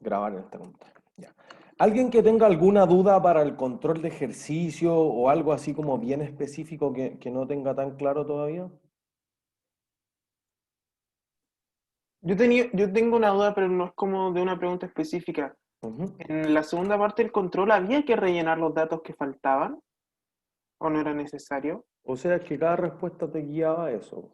Grabar en esta computadora. Ya. ¿Alguien que tenga alguna duda para el control de ejercicio o algo así como bien específico que no tenga tan claro todavía? Yo tengo una duda, pero no es como de una pregunta específica. Ujú. En la segunda parte del control, ¿había que rellenar los datos que faltaban? ¿O no era necesario? O sea, que cada respuesta te guiaba a eso.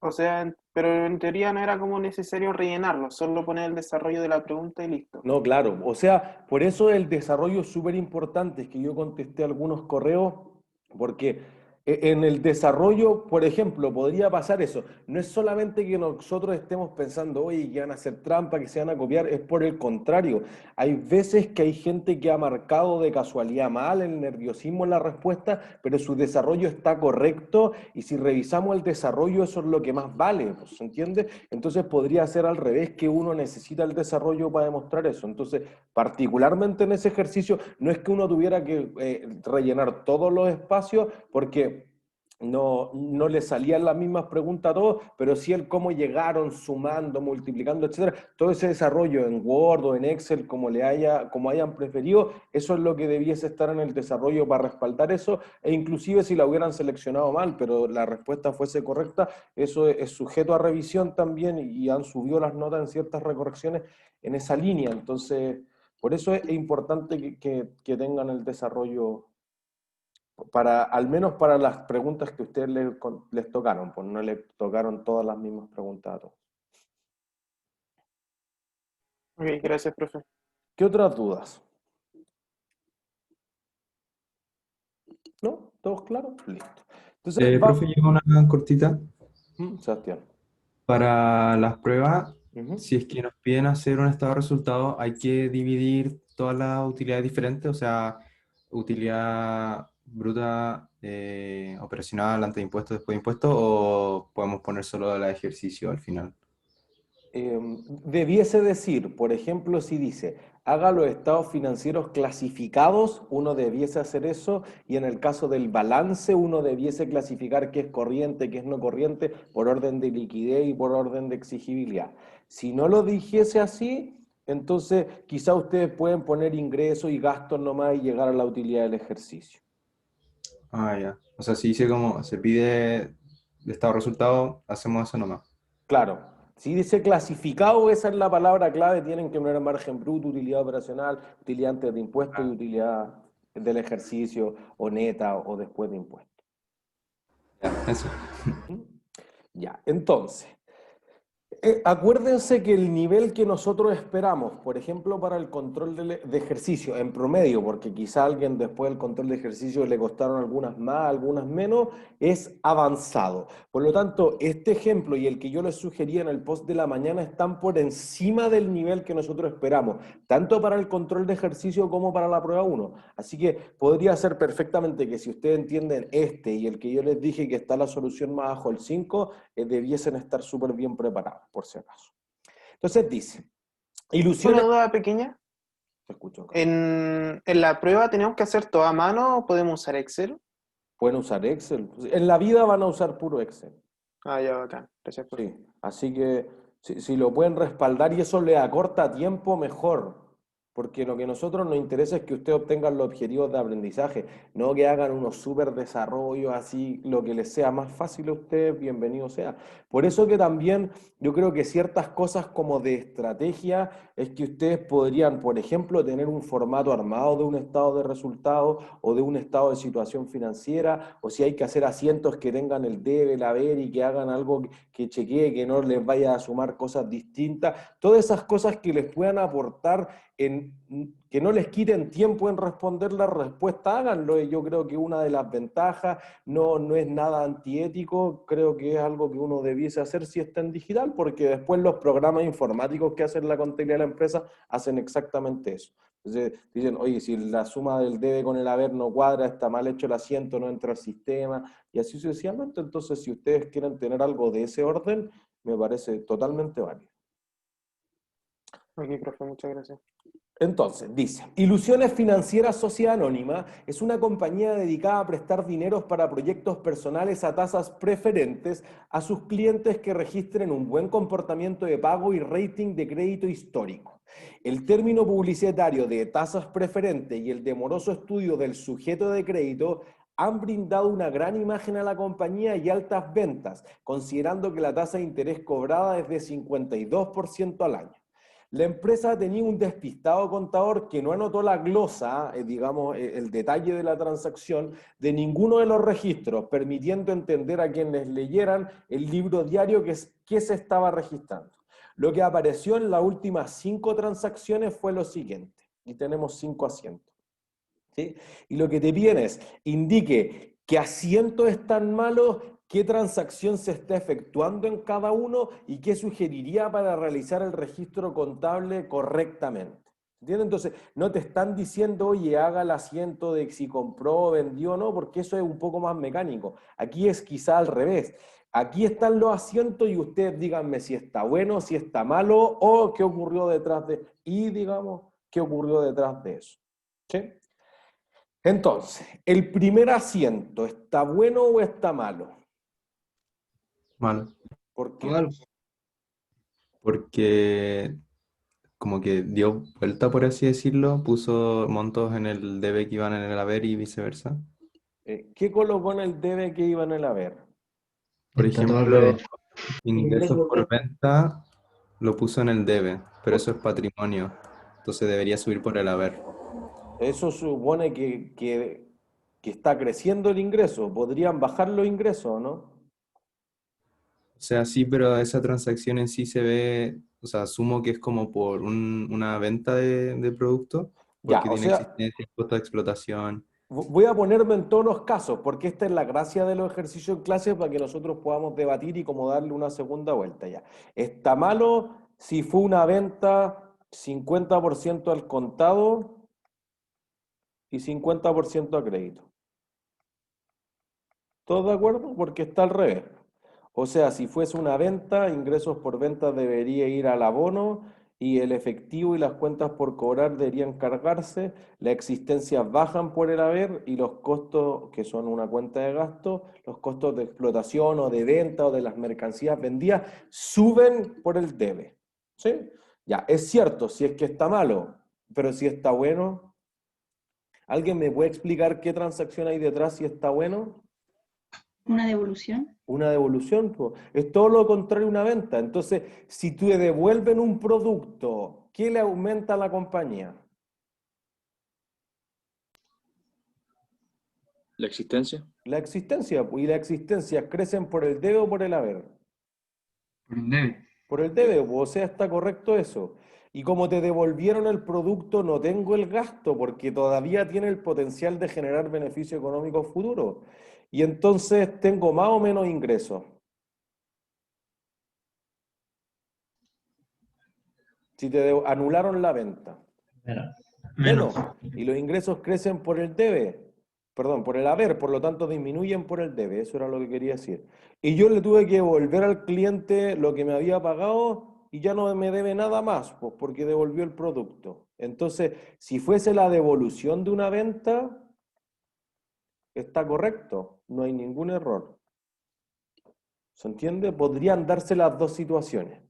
O sea, pero en teoría no era como necesario rellenarlo, solo poner el desarrollo de la pregunta y listo. No, claro. O sea, por eso el desarrollo es súper importante. Es que yo contesté algunos correos porque en el desarrollo, por ejemplo, podría pasar eso. No es solamente que nosotros estemos pensando, oye, que van a hacer trampa, que se van a copiar, es por el contrario. Hay veces que hay gente que ha marcado de casualidad mal el nerviosismo en la respuesta, pero su desarrollo está correcto y si revisamos el desarrollo, eso es lo que más vale, pues, ¿se entiende? Entonces podría ser al revés, que uno necesita el desarrollo para demostrar eso. Entonces, particularmente en ese ejercicio, no es que uno tuviera que rellenar todos los espacios, porque no le salían las mismas preguntas a todos, pero sí el cómo llegaron, sumando, multiplicando, etcétera. Todo ese desarrollo en Word o en Excel, como hayan preferido, eso es lo que debiese estar en el desarrollo para respaldar eso, e inclusive si la hubieran seleccionado mal, pero la respuesta fuese correcta, eso es sujeto a revisión también y han subido las notas en ciertas recorrecciones en esa línea. Entonces, por eso es importante que tengan el desarrollo para, al menos para las preguntas que ustedes les tocaron, pues no les tocaron todas las mismas preguntas a todos. Ok, gracias, profe. ¿Qué otras dudas? ¿No? ¿Todos claros? Listo. Entonces, Profe, lleva una cortita. Sebastián. Para las pruebas, Ujú. si es que nos piden hacer un estado de resultado, hay que dividir todas las utilidades diferentes, o sea, utilidad bruta, operacional, antes de impuestos, después de impuestos, o podemos poner solo la de ejercicio al final. Debiese decir, por ejemplo, si dice, haga los estados financieros clasificados, uno debiese hacer eso, y en el caso del balance, uno debiese clasificar qué es corriente, qué es no corriente, por orden de liquidez y por orden de exigibilidad. Si no lo dijese así, entonces quizá ustedes pueden poner ingresos y gastos nomás y llegar a la utilidad del ejercicio. Ah, ya. O sea, si dice como se pide de estado de resultado, hacemos eso nomás. Claro, si dice clasificado, esa es la palabra clave, tienen que poner margen bruto, utilidad operacional, utilidad antes de impuestos y Ah, utilidad del ejercicio o neta o después de impuestos. ya, eso. ¿Mm? Ya, entonces, acuérdense que el nivel que nosotros esperamos, por ejemplo, para el control de ejercicio, en promedio, porque quizá a alguien después del control de ejercicio le costaron algunas más, algunas menos, es avanzado. Por lo tanto, este ejemplo y el que yo les sugería en el post de la mañana están por encima del nivel que nosotros esperamos, tanto para el control de ejercicio como para la prueba uno. Así que podría ser perfectamente que si ustedes entienden este y el que yo les dije que está la solución más bajo el 5, debiesen estar súper bien preparados, por si acaso. Entonces dice, Una ilusiones... duda pequeña. Te escucho, Carlos. En la prueba tenemos que hacer todo a mano o podemos usar Excel. Pueden usar Excel. En la vida van a usar puro Excel. Ah, ya, bacán. Gracias, profe. Sí, así que si lo pueden respaldar y eso le acorta tiempo, mejor. Porque lo que a nosotros nos interesa es que ustedes obtengan los objetivos de aprendizaje, no que hagan unos súper desarrollos así, lo que les sea más fácil a ustedes, bienvenido sea. Por eso que también yo creo que ciertas cosas como de estrategia es que ustedes podrían, por ejemplo, tener un formato armado de un estado de resultados o de un estado de situación financiera, o si hay que hacer asientos que tengan el debe, el haber y que hagan algo que chequee, que no les vaya a sumar cosas distintas, todas esas cosas que les puedan aportar que no les quiten tiempo en responder la respuesta, háganlo. Y yo creo que una de las ventajas no es nada antiético, creo que es algo que uno debiese hacer si está en digital, porque después los programas informáticos que hacen la contabilidad de la empresa hacen exactamente eso. Entonces dicen, oye, si la suma del debe con el haber no cuadra, está mal hecho el asiento, no entra al sistema, y así sucesivamente. Entonces, si ustedes quieren tener algo de ese orden, me parece totalmente válido. Ok, profe, muchas gracias. Entonces, dice, Ilusiones Financieras Sociedad Anónima es una compañía dedicada a prestar dineros para proyectos personales a tasas preferentes a sus clientes que registren un buen comportamiento de pago y rating de crédito histórico. El término publicitario de tasas preferentes y el demoroso estudio del sujeto de crédito han brindado una gran imagen a la compañía y altas ventas, considerando que la tasa de interés cobrada es de 52% al año. La empresa tenía un despistado contador que no anotó la glosa, digamos, el detalle de la transacción de ninguno de los registros, permitiendo entender a quienes leyeran el libro diario que se estaba registrando. Lo que apareció en las últimas 5 transacciones fue lo siguiente, y tenemos 5 asientos. ¿Sí? Y lo que te piden es, indique qué asientos están malos, qué transacción se está efectuando en cada uno y qué sugeriría para realizar el registro contable correctamente. ¿Entiendes? Entonces, no te están diciendo, oye, haga el asiento de si compró, vendió o no, porque eso es un poco más mecánico. Aquí es quizá al revés. Aquí están los asientos y ustedes díganme si está bueno, si está malo o qué ocurrió detrás de... Y digamos, qué ocurrió detrás de eso. ¿Sí? Entonces, ¿el primer asiento está bueno o está malo? Malo. ¿Por qué? Mal. Porque como que dio vuelta, por así decirlo, puso montos en el debe que iban en el haber y viceversa. ¿Qué colocó en el debe que iban a ver? Por Está todo al ejemplo, revés. ingresos por venta lo puso en el debe, pero eso es patrimonio, entonces debería subir por el haber. Eso supone que está creciendo el ingreso. ¿Podrían bajar los ingresos, no? O sea, sí, pero esa transacción en sí se ve, o sea, asumo que es como por una venta de producto, Ya, porque o tiene sea, existencia, costo de explotación. voy a ponerme en todos los casos, porque esta es la gracia de los ejercicios en clase para que nosotros podamos debatir y como darle una segunda vuelta ya. ¿Está malo si fue una venta 50% al contado y 50% a crédito? ¿Todos de acuerdo? Porque está al revés. O sea, si fuese una venta, ingresos por venta debería ir al abono y el efectivo y las cuentas por cobrar deberían cargarse, las existencias bajan por el haber y los costos, que son una cuenta de gasto, los costos de explotación o de venta o de las mercancías vendidas, suben por el debe. ¿Sí? Ya, es cierto, si es que está malo, pero si está bueno, ¿alguien me puede explicar qué transacción hay detrás si está bueno? Una devolución. Una devolución, po. Es todo lo contrario a una venta. Entonces, si te devuelven un producto, ¿qué le aumenta a la compañía? La existencia. La existencia, po. Y las existencias crecen por el debe o por el haber. Por el debe. Por el debe, po. O sea, está correcto eso. Y como te devolvieron el producto, no tengo el gasto porque todavía tiene el potencial de generar beneficio económico futuro. Y entonces tengo más o menos ingresos. Si te anularon la venta. Menos. Y los ingresos crecen por el debe, perdón, por el haber, por lo tanto disminuyen por el debe, eso era lo que quería decir. Y yo le tuve que devolver al cliente lo que me había pagado y ya no me debe nada más, pues porque devolvió el producto. Entonces, si fuese la devolución de una venta, está correcto, no hay ningún error. ¿Se entiende? Podrían darse las dos situaciones.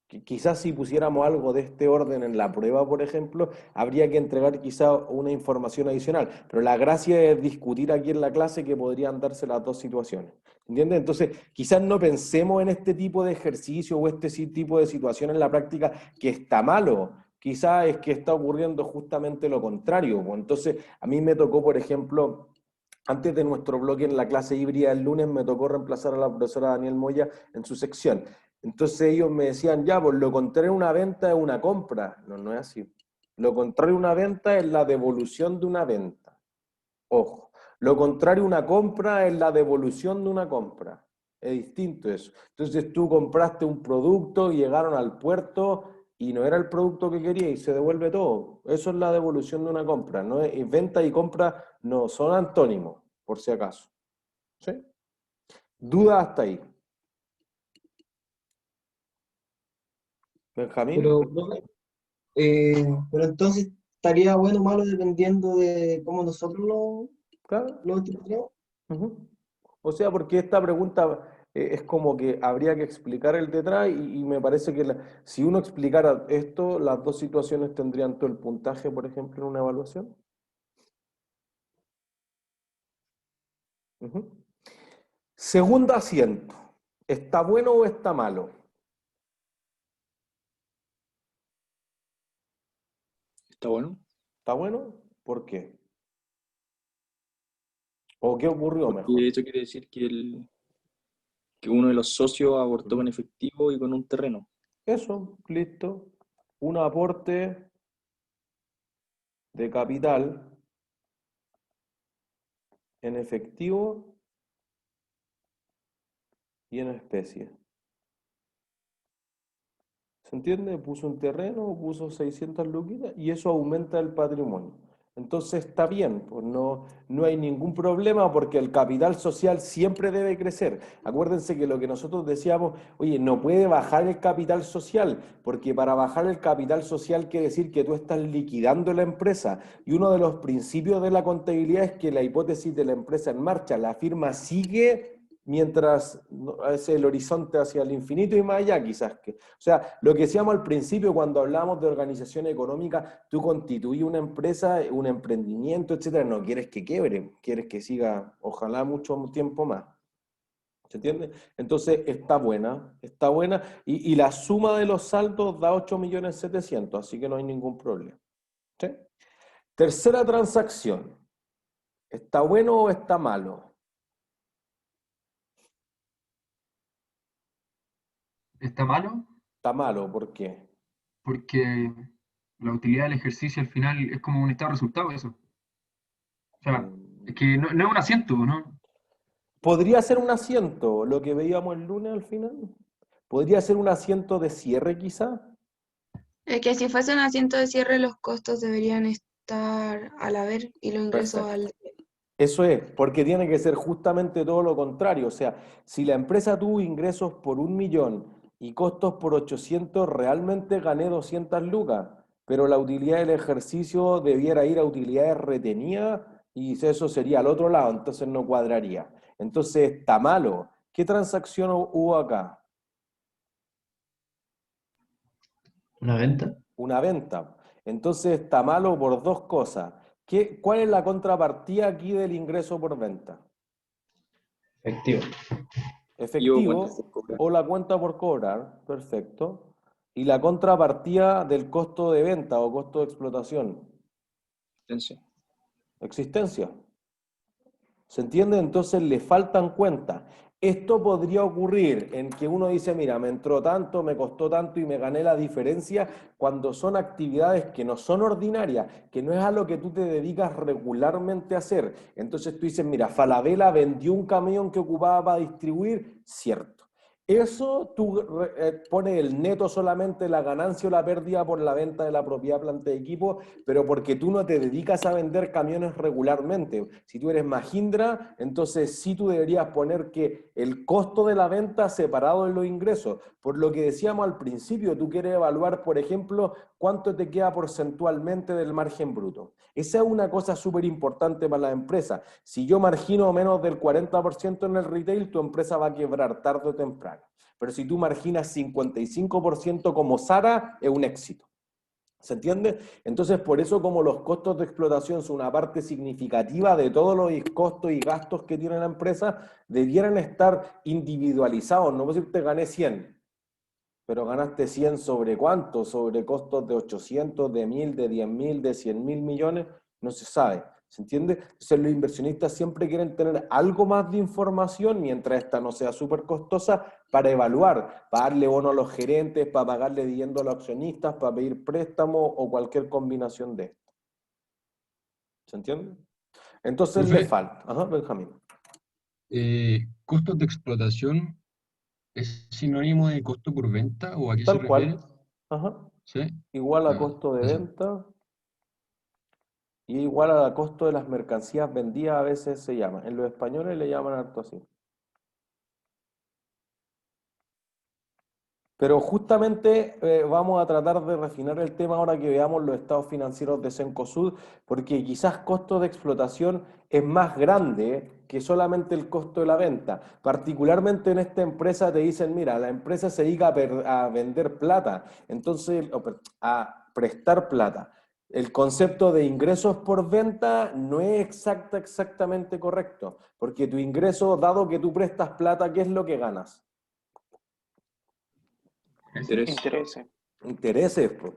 Quizás si pusiéramos algo de este orden en la prueba, por ejemplo, habría que entregar quizá una información adicional, pero la gracia es discutir aquí en la clase que podrían darse las dos situaciones, ¿entiendes? Entonces, quizás no pensemos en este tipo de ejercicio o este tipo de situación en la práctica que está malo, quizás es que está ocurriendo justamente lo contrario. Entonces, a mí me tocó, por ejemplo, antes de nuestro bloque en la clase híbrida el lunes, me tocó reemplazar a la profesora Daniel Moya en su sección. Entonces ellos me decían, ya, pues lo contrario a una venta es una compra. No, no es así. Lo contrario a una venta es la devolución de una venta. Ojo. Lo contrario a una compra es la devolución de una compra. Es distinto eso. Entonces tú compraste un producto, llegaron al puerto y no era el producto que quería y se devuelve todo. Eso es la devolución de una compra. ¿No? Venta y compra no son antónimos, por si acaso. ¿Sí? ¿Duda hasta ahí? Benjamín. Profe, pero entonces estaría bueno o malo dependiendo de cómo nosotros Claro. lo interpretemos. Ujú. O sea, porque esta pregunta Es como que habría que explicar el detrás y me parece que si uno explicara esto, las dos situaciones tendrían todo el puntaje, por ejemplo, en una evaluación. Ujú. Segundo asiento. ¿Está bueno o está malo? Está bueno, ¿Está bueno? ¿Por qué? ¿O qué ocurrió mejor? porque eso quiere decir que uno de los socios aportó con Ujú. efectivo y con un terreno. Eso, listo. Un aporte de capital en efectivo y en especie. ¿Se entiende? Puso un terreno, puso 600 luquitas y eso aumenta el patrimonio. Entonces está bien, pues no hay ningún problema porque el capital social siempre debe crecer. Acuérdense que lo que nosotros decíamos, oye, no puede bajar el capital social, porque para bajar el capital social quiere decir que tú estás liquidando la empresa. Y uno de los principios de la contabilidad es que la hipótesis de la empresa en marcha, la firma sigue mientras es el horizonte hacia el infinito y más allá quizás. O sea, lo que decíamos al principio cuando hablábamos de organización económica, tú constituís una empresa, un emprendimiento, etcétera, no quieres que quiebre, quieres que siga, ojalá mucho tiempo más. ¿Se entiende? Entonces está buena y la suma de los saldos da 8.700.000, así que no hay ningún problema. ¿Sí? Tercera transacción. ¿Está bueno o está malo? Está malo Está malo, ¿por qué? porque la utilidad del ejercicio al final es como un estado de resultado eso. O sea, Mm. es que no es un asiento, ¿no? Podría ser un asiento, lo que veíamos el lunes al final. Podría ser un asiento de cierre quizá. Es que si fuese un asiento de cierre, los costos deberían estar al haber y los ingresos Perfecto. al... Eso es, porque tiene que ser justamente todo lo contrario. O sea, si la empresa tuvo ingresos por 1.000.000 y costos por 800, realmente gané 200 lucas, pero la utilidad del ejercicio debiera ir a utilidades retenidas y eso sería al otro lado, entonces no cuadraría. Entonces está malo. ¿Qué transacción hubo acá? Una venta. Una venta. Entonces está malo por dos cosas. ¿Cuál es la contrapartida aquí del ingreso por venta? Efectivo. Efectivo, cuentas por Efectivo cobrar. o la cuenta por cobrar, perfecto. Y la contrapartida del costo de venta o costo de explotación, Existencia. existencia. ¿Se entiende? Entonces le faltan cuentas. Esto podría ocurrir en que uno dice, mira, me entró tanto, me costó tanto y me gané la diferencia cuando son actividades que no son ordinarias, que no es a lo que tú te dedicas regularmente a hacer. Entonces tú dices, mira, Falabella vendió un camión que ocupaba para distribuir, cierto. Eso tú pones el neto solamente la ganancia o la pérdida por la venta de la propiedad planta de equipo, pero porque tú no te dedicas a vender camiones regularmente. Si tú eres Mahindra, entonces sí tú deberías poner que el costo de la venta separado de los ingresos. Por lo que decíamos al principio, tú quieres evaluar, por ejemplo, cuánto te queda porcentualmente del margen bruto. Esa es una cosa súper importante para la empresa. Si yo margino menos del 40% en el retail, tu empresa va a quebrar tarde o temprano. Pero si tú marginas 55% como Sara, es un éxito. ¿Se entiende? Entonces, por eso como los costos de explotación son una parte significativa de todos los costos y gastos que tiene la empresa, debieran estar individualizados. No puedo decir te gané 100, pero ganaste 100 sobre cuánto, sobre costos de 800, de 1.000, de 10.000, de 100.000 millones, no se sabe. ¿Se entiende? Entonces los inversionistas siempre quieren tener algo más de información mientras esta no sea súper costosa para evaluar, para darle bono a los gerentes, para pagarle dividendo a los accionistas, para pedir préstamos o cualquier combinación de esto. ¿Se entiende? Entonces le Profe, falta. Ajá, Benjamín. ¿costos de explotación es sinónimo de costo por venta o a qué se Tal refiere? cual. Ajá. ¿Sí? Igual a Ah, costo de eso. venta. Y igual al costo de las mercancías vendidas a veces se llama. En los españoles le llaman harto así. Pero justamente vamos a tratar de refinar el tema ahora que veamos los estados financieros de Cencosud, porque quizás costo de explotación es más grande que solamente el costo de la venta. Particularmente en esta empresa te dicen, mira, la empresa se dedica a vender plata, entonces a prestar plata. El concepto de ingresos por venta no es exactamente correcto, porque tu ingreso, dado que tú prestas plata, ¿qué es lo que ganas? Interés. Intereses. Intereses, pues.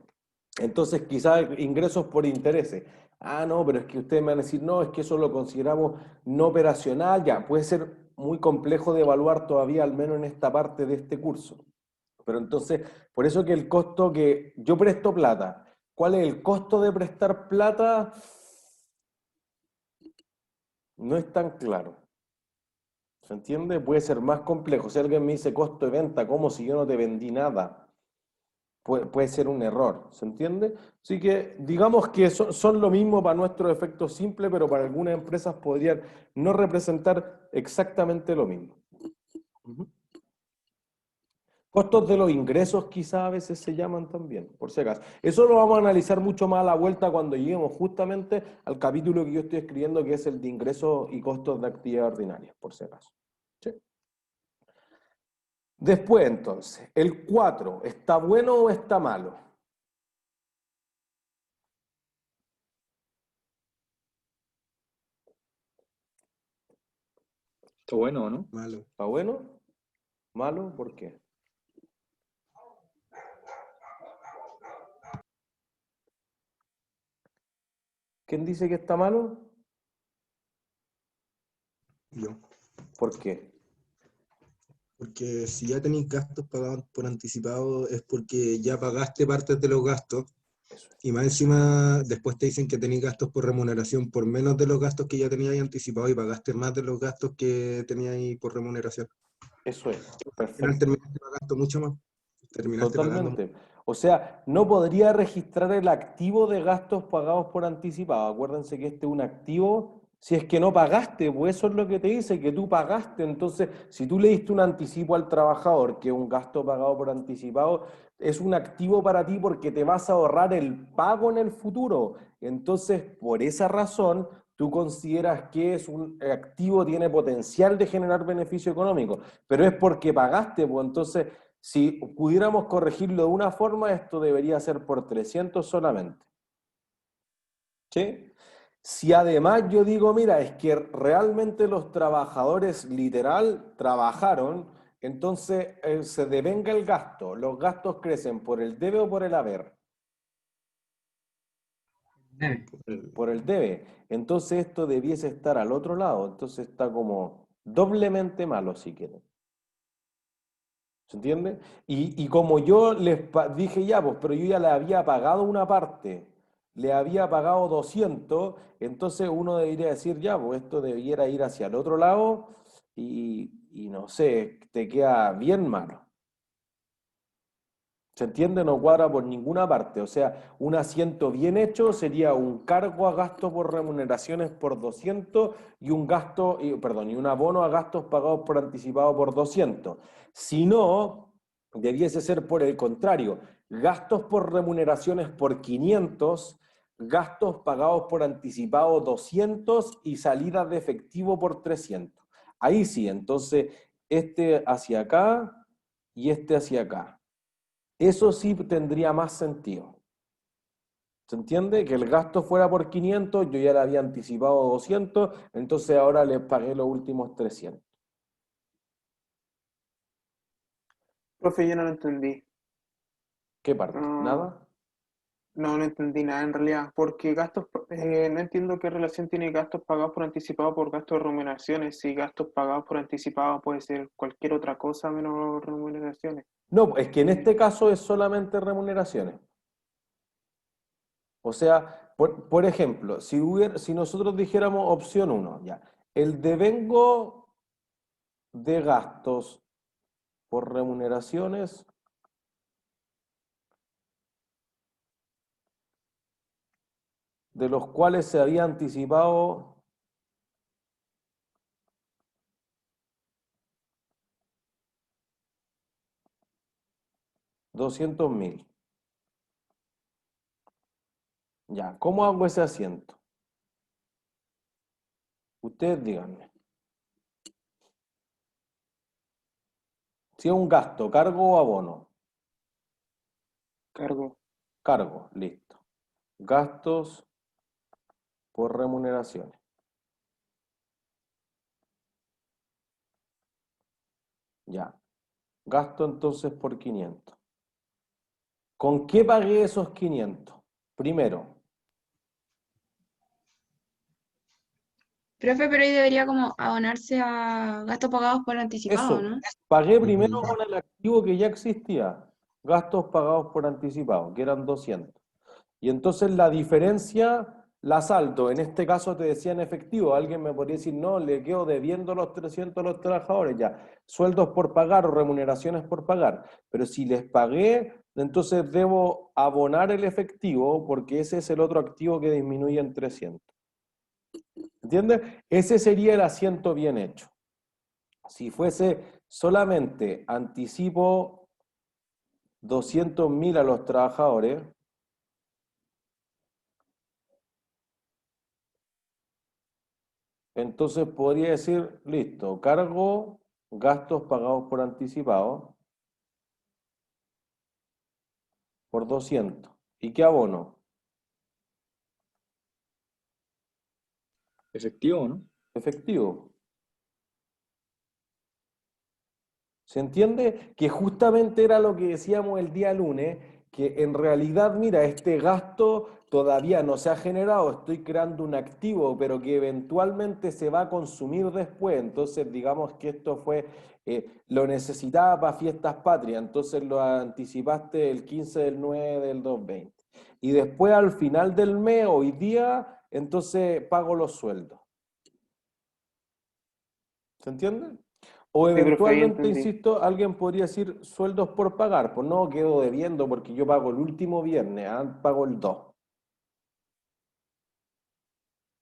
Entonces, quizás ingresos por intereses. Ah, no, pero es que ustedes me van a decir, no, es que eso lo consideramos no operacional, ya, puede ser muy complejo de evaluar todavía, al menos en esta parte de este curso. Pero entonces, por eso que el costo que yo presto plata, ¿cuál es el costo de prestar plata? No es tan claro. ¿Se entiende? Puede ser más complejo. Si alguien me dice costo de venta, como si yo no te vendí nada, puede ser un error, ¿se entiende? Así que digamos que son lo mismo para nuestros efectos simples, pero para algunas empresas podrían no representar exactamente lo mismo. Ujú. Costos de los ingresos quizás a veces se llaman también, por si acaso. Eso lo vamos a analizar mucho más a la vuelta cuando lleguemos justamente al capítulo que yo estoy escribiendo, que es el de ingresos y costos de actividad ordinaria, por si acaso. ¿Sí? Después entonces, el 4, ¿está bueno o está malo? Está bueno, ¿no? Malo. ¿Está bueno? ¿Malo? ¿Por qué? ¿Quién dice que está malo? Yo. ¿Por qué? Porque si ya tenéis gastos pagados por anticipado es porque ya pagaste partes de los gastos Eso es. y más encima después te dicen que tenéis gastos por remuneración por menos de los gastos que ya teníais anticipado y pagaste más de los gastos que teníais por remuneración. Eso es. Al final Perfecto. terminaste pagando mucho más. Terminaste pagando Totalmente. O sea, no podría registrar el activo de gastos pagados por anticipado. Acuérdense que este es un activo si es que no pagaste, pues eso es lo que te dice, que tú pagaste. Entonces, si tú le diste un anticipo al trabajador, que es un gasto pagado por anticipado, es un activo para ti porque te vas a ahorrar el pago en el futuro. Entonces, por esa razón, tú consideras que es un activo, tiene potencial de generar beneficio económico, pero es porque pagaste, pues entonces si pudiéramos corregirlo de una forma, esto debería ser por 300 solamente. ¿Sí? Si además yo digo, mira, es que realmente los trabajadores literal trabajaron, entonces se devenga el gasto. Los gastos crecen por el debe o por el haber. Debe. Por el debe. Entonces esto debiese estar al otro lado. Entonces está como doblemente malo, si quieren. ¿Se entiende? Y como yo dije ya, pues, pero yo ya le había pagado una parte, le había pagado 200, entonces uno debería decir ya, pues esto debiera ir hacia el otro lado y no sé, te queda bien malo. ¿Se entiende? No cuadra por ninguna parte. O sea, un asiento bien hecho sería un cargo a gasto por remuneraciones por 200 y un gasto, perdón, y un abono a gastos pagados por anticipado por 200. Si no, debiese ser por el contrario, gastos por remuneraciones por 500, gastos pagados por anticipado 200 y salidas de efectivo por 300. Ahí sí, entonces este hacia acá y este hacia acá. Eso sí tendría más sentido. ¿Se entiende? Que el gasto fuera por 500, yo ya le había anticipado 200, entonces ahora les pagué los últimos 300. Profe, yo no lo entendí. ¿Qué parte? No, ¿Nada? no entendí nada en realidad, porque no entiendo qué relación tiene gastos pagados por anticipado por gastos de remuneraciones. Si gastos pagados por anticipado puede ser cualquier otra cosa menos remuneraciones. No, es que en este caso es solamente remuneraciones. O sea, por ejemplo, si nosotros dijéramos opción 1, ya, el devengo de gastos por remuneraciones de los cuales se había anticipado 200.000. Ya, ¿cómo hago ese asiento? Ustedes díganme. Si es un gasto, ¿cargo o abono? Cargo. Cargo, listo. Gastos por remuneraciones. Ya. Gasto entonces por 500. ¿Con qué pagué esos 500? Primero, Profe, pero ahí debería como abonarse a gastos pagados por anticipado, eso. ¿no? Pagué primero con el activo que ya existía. Gastos pagados por anticipado, que eran 200. Y entonces la diferencia la salto. En este caso te decía en efectivo. Alguien me podría decir, no, le quedo debiendo los 300 a los trabajadores. Ya, sueldos por pagar o remuneraciones por pagar. Pero si les pagué, entonces debo abonar el efectivo porque ese es el otro activo que disminuye en 300. ¿Entiendes? Ese sería el asiento bien hecho. Si fuese solamente anticipo 200.000 a los trabajadores, entonces podría decir, listo, cargo gastos pagados por anticipado por 200. ¿Y qué abono? Efectivo, ¿no? Efectivo. ¿Se entiende? Que justamente era lo que decíamos el día lunes, que en realidad, mira, este gasto todavía no se ha generado, estoy creando un activo, pero que eventualmente se va a consumir después. Entonces, digamos que esto fue, lo necesitaba para fiestas patrias, entonces lo anticipaste el 15 del 9 del 220. Y después al final del mes, hoy día, entonces pago los sueldos. ¿Se entiende? O Sí, profe, ahí eventualmente, entendí. insisto, alguien podría decir sueldos por pagar. Pues no, quedo debiendo porque yo pago el último viernes, pago el 2.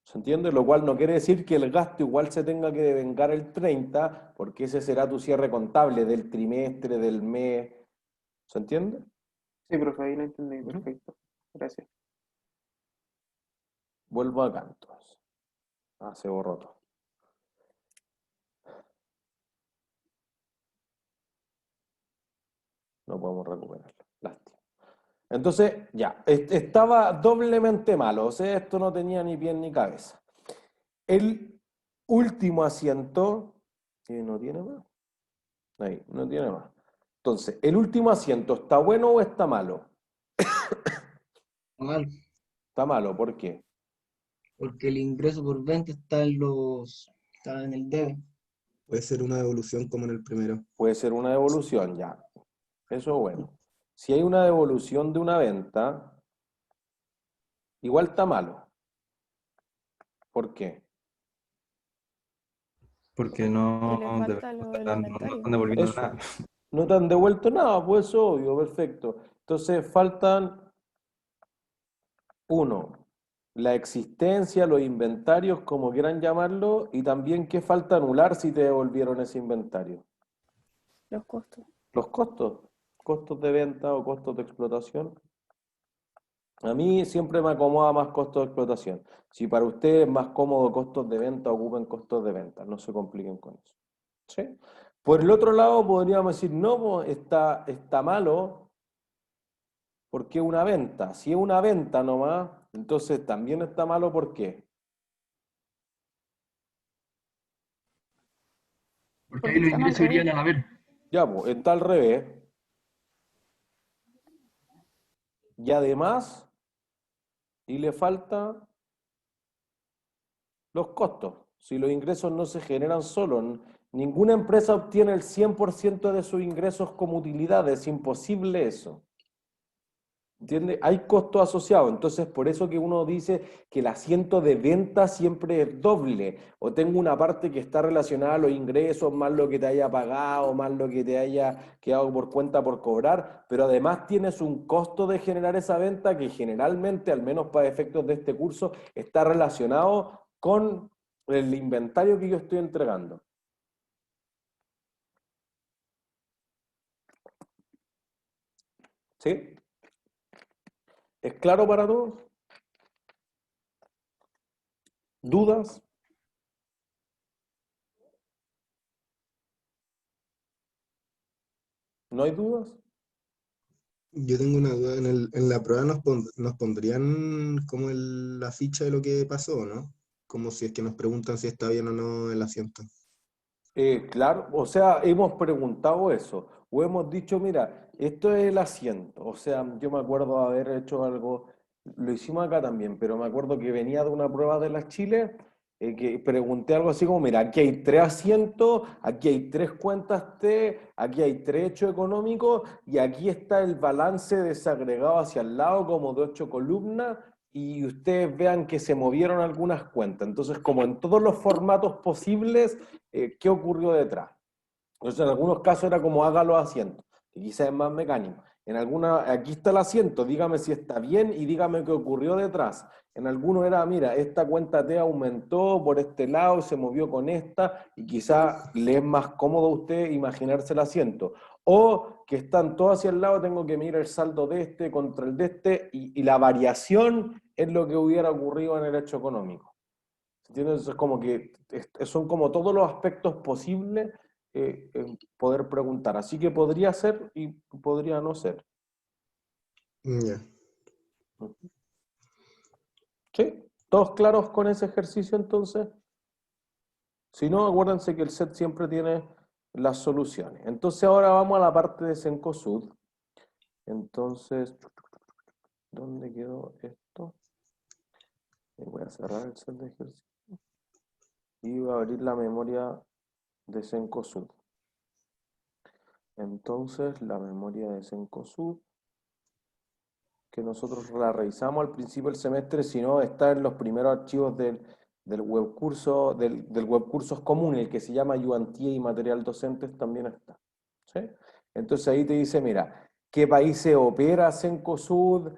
¿Se entiende? Lo cual no quiere decir que el gasto igual se tenga que devengar el 30, porque ese será tu cierre contable del trimestre, del mes. ¿Se entiende? Sí, profe, ahí lo entendí. Perfecto. Gracias. Vuelvo acá entonces. Se borró todo. No podemos recuperarlo. Lástima. Entonces, ya, estaba doblemente malo. O sea, esto no tenía ni pie ni cabeza. El último asiento, que no tiene más. Ahí, no tiene más. Entonces, ¿el último asiento está bueno o está malo? Mal, Está malo, ¿por qué? porque el ingreso por venta está en el debe. Puede ser una devolución como en el primero. Puede ser una devolución, ya. Eso es bueno. Si hay una devolución de una venta, igual está malo. ¿Por qué? Porque Que no, le falta lo del no inventario. están devolviendo Eso. nada. No te han devuelto nada, pues eso es obvio, perfecto. Entonces faltan, uno, la existencia, los inventarios, como quieran llamarlo, y también qué falta anular si te devolvieron ese inventario. Los costos. Los costos, costos de venta o costos de explotación. A mí siempre me acomoda más costos de explotación. Si para ustedes es más cómodo costos de venta, ocupen costos de venta, no se compliquen con eso. ¿Sí? Por el otro lado, podríamos decir, no, pues, está malo porque es una venta. Si es una venta nomás, entonces también está malo, ¿por qué? Porque ahí Porque los están al ingresos irían revés. al haber. Ya, pues, está al revés. Y además, y le falta los costos. Si los ingresos no se generan solos, ninguna empresa obtiene el 100% de sus ingresos como utilidad, es imposible eso. ¿Entiendes? Hay costos asociados, entonces por eso que uno dice que el asiento de venta siempre es doble, o tengo una parte que está relacionada a los ingresos, más lo que te haya pagado, más lo que te haya quedado por cuenta por cobrar, pero además tienes un costo de generar esa venta que generalmente, al menos para efectos de este curso, está relacionado con el inventario que yo estoy entregando. ¿Sí? ¿Es claro para todos? ¿Dudas? ¿No hay dudas? Yo tengo una duda, en la prueba nos pondrían como la ficha de lo que pasó, ¿no? Como si es que nos preguntan si está bien o no el asiento. Claro, o sea, hemos preguntado eso, o hemos dicho, mira, esto es el asiento, o sea, yo me acuerdo haber hecho algo, lo hicimos acá también, pero me acuerdo que venía de una prueba de las Chile, que pregunté algo así como, mira, aquí hay 3 asientos, aquí hay 3 cuentas T, aquí hay 3 hechos económicos, y aquí está el balance desagregado hacia el lado como de 8 columnas, y ustedes vean que se movieron algunas cuentas. Entonces, como en todos los formatos posibles, ¿qué ocurrió detrás? Entonces, en algunos casos era como haga los asientos, que quizás es más mecánico. En alguna, aquí está el asiento, dígame si está bien y dígame qué ocurrió detrás. En algunos era, mira, esta cuenta T aumentó por este lado, se movió con esta, y quizás le es más cómodo a usted imaginarse el asiento. O que están todos hacia el lado, tengo que mirar el saldo de este contra el de este, y la variación es lo que hubiera ocurrido en el hecho económico. ¿Entiendes? Es como que son como todos los aspectos posibles poder preguntar. Así que podría ser y podría no ser. Ya. ¿Sí? ¿Todos claros con ese ejercicio entonces? Si no, acuérdense que el set siempre tiene las soluciones. Entonces ahora vamos a la parte de Cencosud. Entonces, ¿dónde quedó esto? Voy a cerrar el set de ejercicio. Y voy a abrir la memoria de Cencosud. Entonces, la memoria de Cencosud, que nosotros la revisamos al principio del semestre, si no, está en los primeros archivos del webcurso, del webcursos común, el que se llama Ayudantía y Material Docentes, también está. ¿Sí? Entonces ahí te dice, mira, ¿qué países opera Cencosud?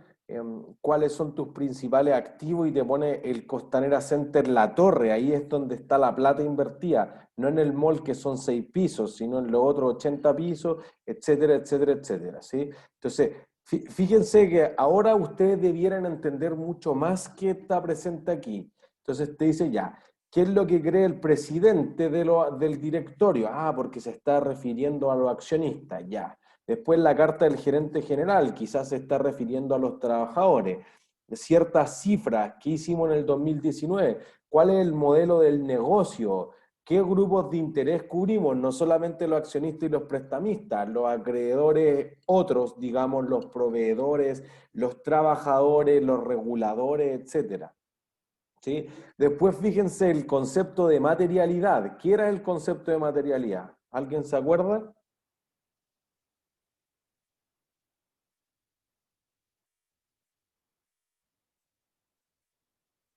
¿Cuáles son tus principales activos? Y te pone el Costanera Center La Torre, ahí es donde está la plata invertida, no en el mall que son 6 pisos, sino en los otros 80 pisos, etcétera, etcétera, etcétera, ¿sí? Entonces, fíjense que ahora ustedes debieran entender mucho más que está presente aquí. Entonces te dice ya, ¿qué es lo que cree el presidente del directorio? Ah, porque se está refiriendo a los accionistas, ya. Después la carta del gerente general, quizás se está refiriendo a los trabajadores. Ciertas cifras que hicimos en el 2019, ¿cuál es el modelo del negocio? ¿Qué grupos de interés cubrimos? No solamente los accionistas y los prestamistas, los acreedores otros, digamos, los proveedores, los trabajadores, los reguladores, etcétera. ¿Sí? Después fíjense el concepto de materialidad. ¿Qué era el concepto de materialidad? ¿Alguien se acuerda?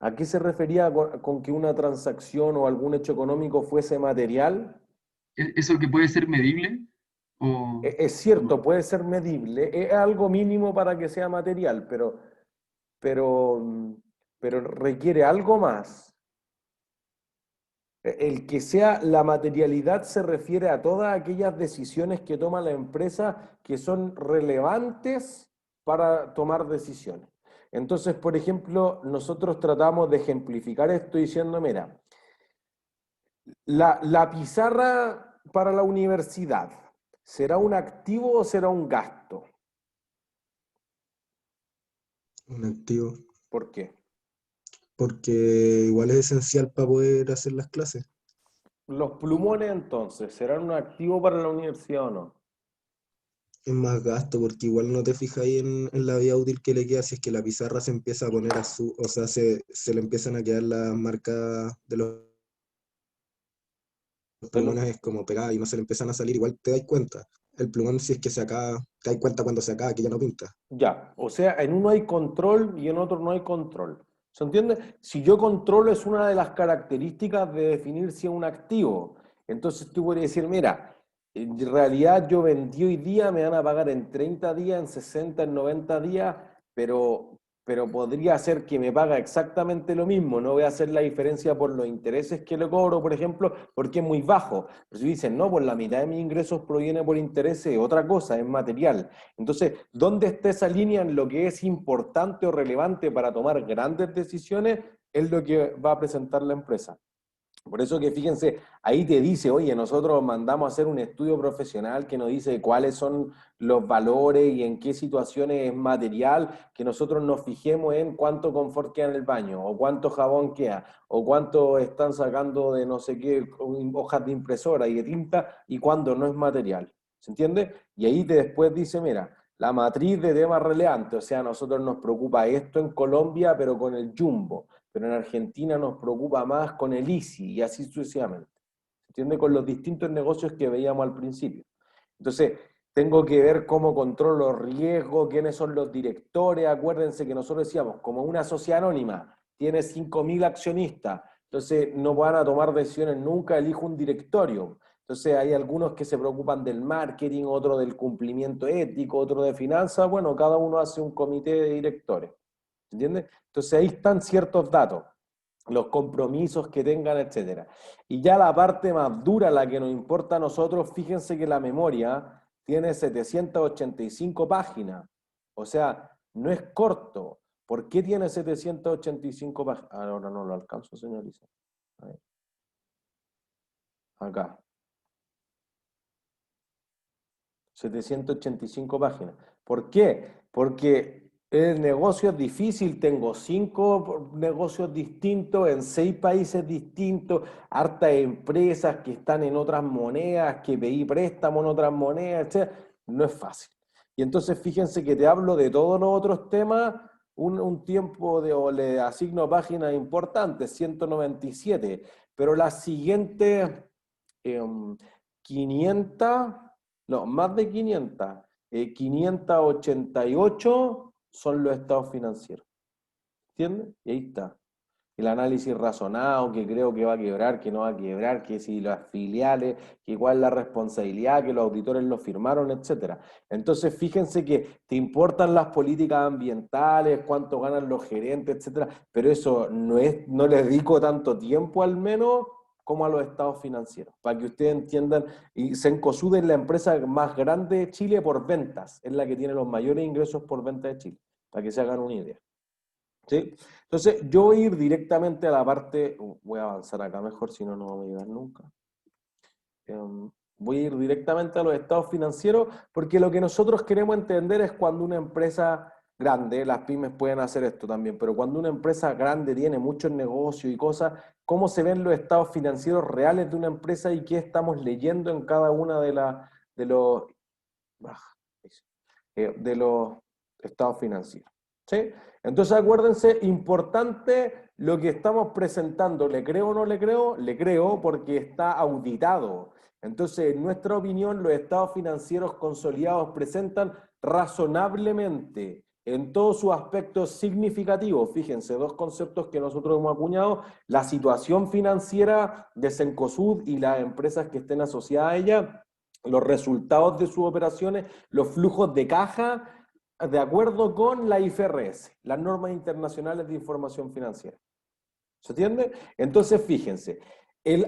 ¿A qué se refería con que una transacción o algún hecho económico fuese material? ¿Eso que puede ser medible? O, Es cierto, puede ser medible, es algo mínimo para que sea material, pero, pero requiere algo más. El que sea la materialidad se refiere a todas aquellas decisiones que toma la empresa que son relevantes para tomar decisiones. Entonces, por ejemplo, nosotros tratamos de ejemplificar esto diciendo, mira, la pizarra para la universidad, ¿será un activo o será un gasto? Un activo. ¿Por qué? Porque igual es esencial para poder hacer las clases. Los plumones entonces, ¿serán un activo para la universidad o no? Es más gasto, porque igual no te fijas ahí en la vida útil que le queda si es que la pizarra se empieza a poner azul, o sea, se le empiezan a quedar las marcas de los plumones es como pegadas y no se le empiezan a salir, igual te das cuenta. El plumón si es que se acaba, te das cuenta cuando se acaba, que ya no pinta. Ya, o sea, en uno hay control y en otro no hay control. ¿Se entiende? Si yo controlo es una de las características de definir si es un activo. Entonces tú podrías decir, mira, en realidad yo vendí hoy día, me van a pagar en 30 días, en 60, en 90 días, pero pero podría ser que me paga exactamente lo mismo, no voy a hacer la diferencia por los intereses que le cobro, por ejemplo, porque es muy bajo. Pero si dicen, no, pues la mitad de mis ingresos proviene por intereses, otra cosa, es material. Entonces, ¿dónde está esa línea en lo que es importante o relevante para tomar grandes decisiones? Es lo que va a presentar la empresa. Por eso que fíjense, ahí te dice, oye, nosotros mandamos a hacer un estudio profesional que nos dice cuáles son los valores y en qué situaciones es material, que nosotros nos fijemos en cuánto confort queda en el baño, o cuánto jabón queda, o cuánto están sacando de no sé qué hojas de impresora y de tinta, y cuándo no es material. ¿Se entiende? Y ahí te después dice, mira, la matriz de temas relevantes, o sea, a nosotros nos preocupa esto en Colombia, pero con el Jumbo. Pero en Argentina nos preocupa más con el ICI y así sucesivamente. ¿Se entiende? Con los distintos negocios que veíamos al principio. Entonces, tengo que ver cómo controlo los riesgos, quiénes son los directores. Acuérdense que nosotros decíamos, como una sociedad anónima tiene 5.000 accionistas, entonces no van a tomar decisiones nunca, elijo un directorio. Entonces hay algunos que se preocupan del marketing, otros del cumplimiento ético, otros de finanzas. Bueno, cada uno hace un comité de directores. ¿Entiendes? Entonces ahí están ciertos datos, los compromisos que tengan, etc. Y ya la parte más dura, la que nos importa a nosotros, fíjense que la memoria tiene 785 páginas. O sea, no es corto. ¿Por qué tiene 785 páginas? Ahora no lo alcanzo, señoriza. A ver. Acá. 785 páginas. ¿Por qué? Porque el negocio es difícil, tengo 5 negocios distintos en 6 países distintos, hartas empresas que están en otras monedas, que pedí préstamo en otras monedas, etc. No es fácil. Y entonces fíjense que te hablo de todos los otros temas, un tiempo o le asigno páginas importantes, 197, pero las siguientes 500, no, más de 500, 588 son los estados financieros. ¿Entiendes? Y ahí está. El análisis razonado, que creo que va a quebrar, que no va a quebrar, que si las filiales, que cuál es la responsabilidad, que los auditores lo firmaron, etc. Entonces, fíjense que te importan las políticas ambientales, cuánto ganan los gerentes, etc. Pero eso no les dedico tanto tiempo al menos como a los estados financieros. Para que ustedes entiendan, y Cencosud es la empresa más grande de Chile por ventas, es la que tiene los mayores ingresos por venta de Chile, para que se hagan una idea. ¿Sí? Entonces, yo voy a ir directamente a la parte, voy a avanzar acá mejor, si no, no voy a llegar nunca. Voy a ir directamente a los estados financieros, porque lo que nosotros queremos entender es cuando una empresa grande, las pymes pueden hacer esto también, pero cuando una empresa grande tiene muchos negocios y cosas, cómo se ven los estados financieros reales de una empresa y qué estamos leyendo en cada una de los estados financieros. ¿Sí? Entonces acuérdense, importante lo que estamos presentando, ¿le creo o no le creo? Le creo porque está auditado. Entonces, en nuestra opinión, los estados financieros consolidados presentan razonablemente en todos sus aspectos significativos. Fíjense, 2 conceptos que nosotros hemos acuñado: la situación financiera de Cencosud y las empresas que estén asociadas a ella, los resultados de sus operaciones, los flujos de caja, de acuerdo con la IFRS, las normas internacionales de información financiera. ¿Se entiende? Entonces, fíjense,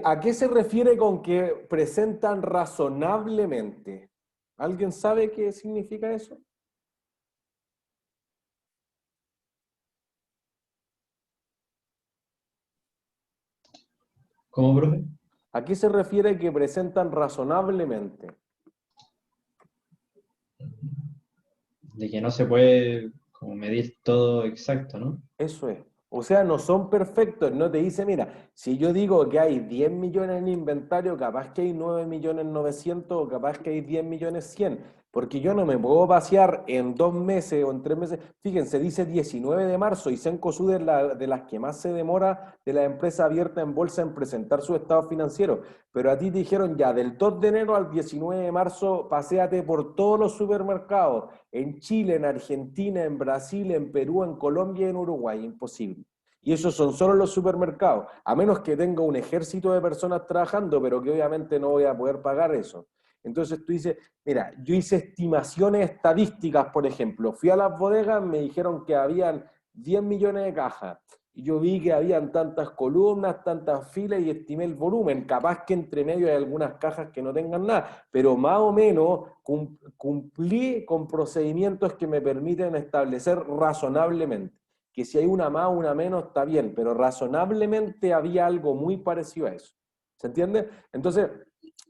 ¿a qué se refiere con que presentan razonablemente? ¿Alguien sabe qué significa eso? ¿Cómo, profe? ¿A qué se refiere que presentan razonablemente? De que no se puede como medir todo exacto, ¿no? Eso es. O sea, no son perfectos. No te dice, mira, si yo digo que hay 10 millones en inventario, capaz que hay 9.900.000 o capaz que hay 10.100.000. Porque yo no me puedo pasear en 2 meses o en 3 meses. Fíjense, dice 19 de marzo y Cencosud es de las que más se demora de la empresa abierta en bolsa en presentar su estado financiero. Pero a ti te dijeron ya, del 2 de enero al 19 de marzo, paséate por todos los supermercados, en Chile, en Argentina, en Brasil, en Perú, en Colombia y en Uruguay. Imposible. Y esos son solo los supermercados, a menos que tenga un ejército de personas trabajando, pero que obviamente no voy a poder pagar eso. Entonces tú dices, mira, yo hice estimaciones estadísticas, por ejemplo, fui a las bodegas, me dijeron que habían 10 millones de cajas. Y yo vi que habían tantas columnas, tantas filas y estimé el volumen. Capaz que entre medio hay algunas cajas que no tengan nada, pero más o menos cumplí con procedimientos que me permiten establecer razonablemente. Que si hay una más o una menos está bien, pero razonablemente había algo muy parecido a eso. ¿Se entiende? Entonces,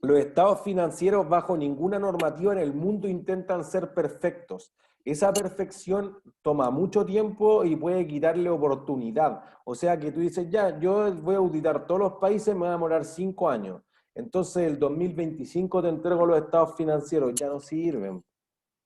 los estados financieros bajo ninguna normativa en el mundo intentan ser perfectos. Esa perfección toma mucho tiempo y puede quitarle oportunidad. O sea que tú dices, ya, yo voy a auditar todos los países, me va a demorar 5 años. Entonces el 2025 te entrego los estados financieros, ya no sirven.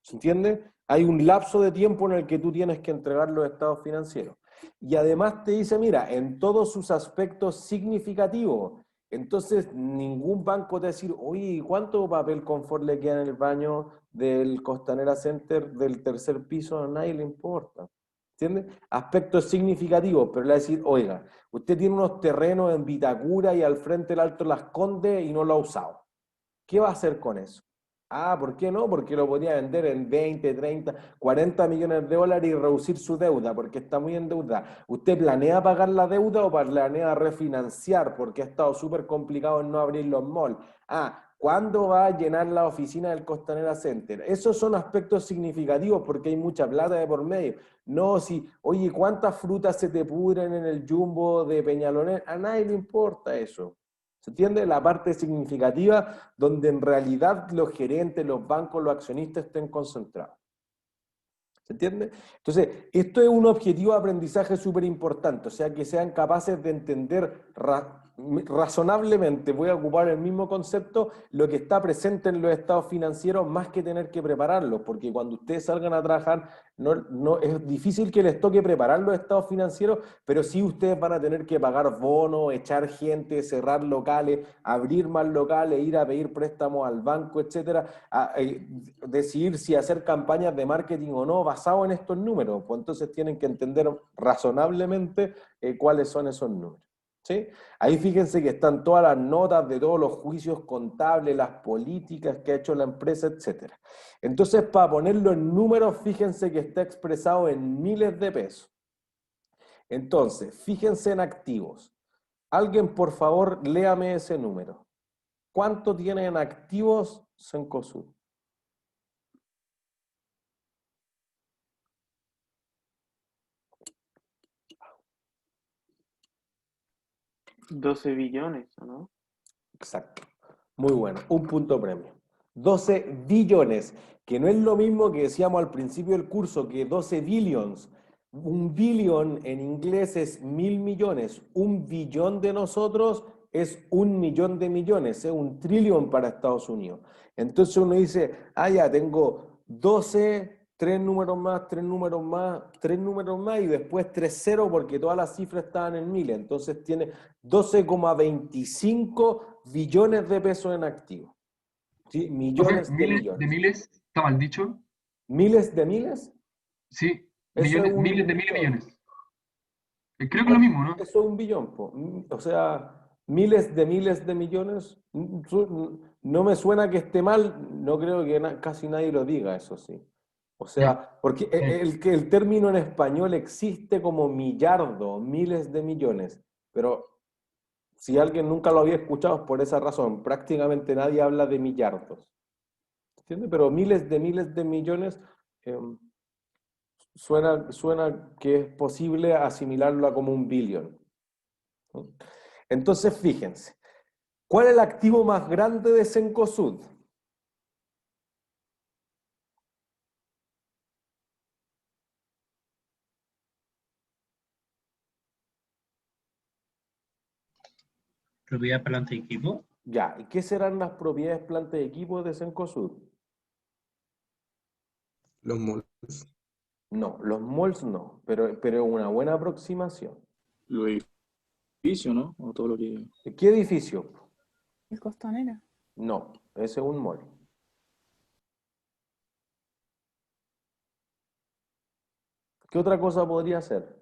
¿Se entiende? Hay un lapso de tiempo en el que tú tienes que entregar los estados financieros. Y además te dice, mira, en todos sus aspectos significativos. Entonces, ningún banco te va a decir, oye, ¿cuánto papel confort le queda en el baño del Costanera Center del tercer piso? A nadie le importa. ¿Entiendes? Aspectos significativos, pero le va a decir, oiga, usted tiene unos terrenos en Vitacura y al frente del Alto Las Condes y no lo ha usado. ¿Qué va a hacer con eso? Ah, ¿por qué no? Porque lo podría vender en 20, 30, 40 millones de dólares y reducir su deuda, porque está muy endeudada. ¿Usted planea pagar la deuda o planea refinanciar? Porque ha estado súper complicado en no abrir los malls. Ah, ¿cuándo va a llenar la oficina del Costanera Center? Esos son aspectos significativos porque hay mucha plata de por medio. No, si, oye, ¿cuántas frutas se te pudren en el Jumbo de Peñalolén? A nadie le importa eso. ¿Se entiende? La parte significativa donde en realidad los gerentes, los bancos, los accionistas estén concentrados. ¿Se entiende? Entonces, esto es un objetivo de aprendizaje súper importante, o sea, que sean capaces de entender razonablemente, voy a ocupar el mismo concepto, lo que está presente en los estados financieros más que tener que prepararlos, porque cuando ustedes salgan a trabajar, no, es difícil que les toque preparar los estados financieros, pero sí ustedes van a tener que pagar bonos, echar gente, cerrar locales, abrir más locales, ir a pedir préstamos al banco, etcétera, decidir si hacer campañas de marketing o no basado en estos números, pues entonces tienen que entender razonablemente cuáles son esos números. ¿Sí? Ahí fíjense que están todas las notas de todos los juicios contables, las políticas que ha hecho la empresa, etc. Entonces, para ponerlo en números, fíjense que está expresado en miles de pesos. Entonces, fíjense en activos. Alguien, por favor, léame ese número. ¿Cuánto tiene en activos Cencosud? $12 billones, ¿no? Exacto. Muy bueno. Un punto premio. 12 billones, que no es lo mismo que decíamos al principio del curso, que 12 billions. Un billion en inglés es 1.000 millones. Un billón de nosotros es 1 millón de millones. Es un trillón para Estados Unidos. Entonces uno dice, ah, ya, tengo 12... 3 números más, 3 números más, 3 números más y después 3 ceros porque todas las cifras estaban en miles. Entonces tiene 12,25 billones de pesos en activos. ¿Sí? Millones de millones. ¿De miles? ¿Está mal dicho? ¿Miles de miles? Sí, Eso es miles de billón. millones. Creo que es lo mismo, ¿no? Eso es un billón, po. O sea, miles de millones. No me suena que esté mal, no creo que casi nadie lo diga, eso sí. O sea, porque el término en español existe como millardo, miles de millones, pero si alguien nunca lo había escuchado es por esa razón, prácticamente nadie habla de millardos. ¿Entiendes? Pero miles de millones suena que es posible asimilarlo a como un billón. ¿No? Entonces, fíjense, ¿cuál es el activo más grande de Cencosud? Propiedad, planta y equipo. Ya, ¿y qué serán las propiedades, planta y equipo de Cencosud? Los malls. No, los malls no, pero es una buena aproximación. Los edificios, ¿no? O todo lo que... ¿Qué edificio? El Costanera. No, ese es un mall. ¿Qué otra cosa podría ser?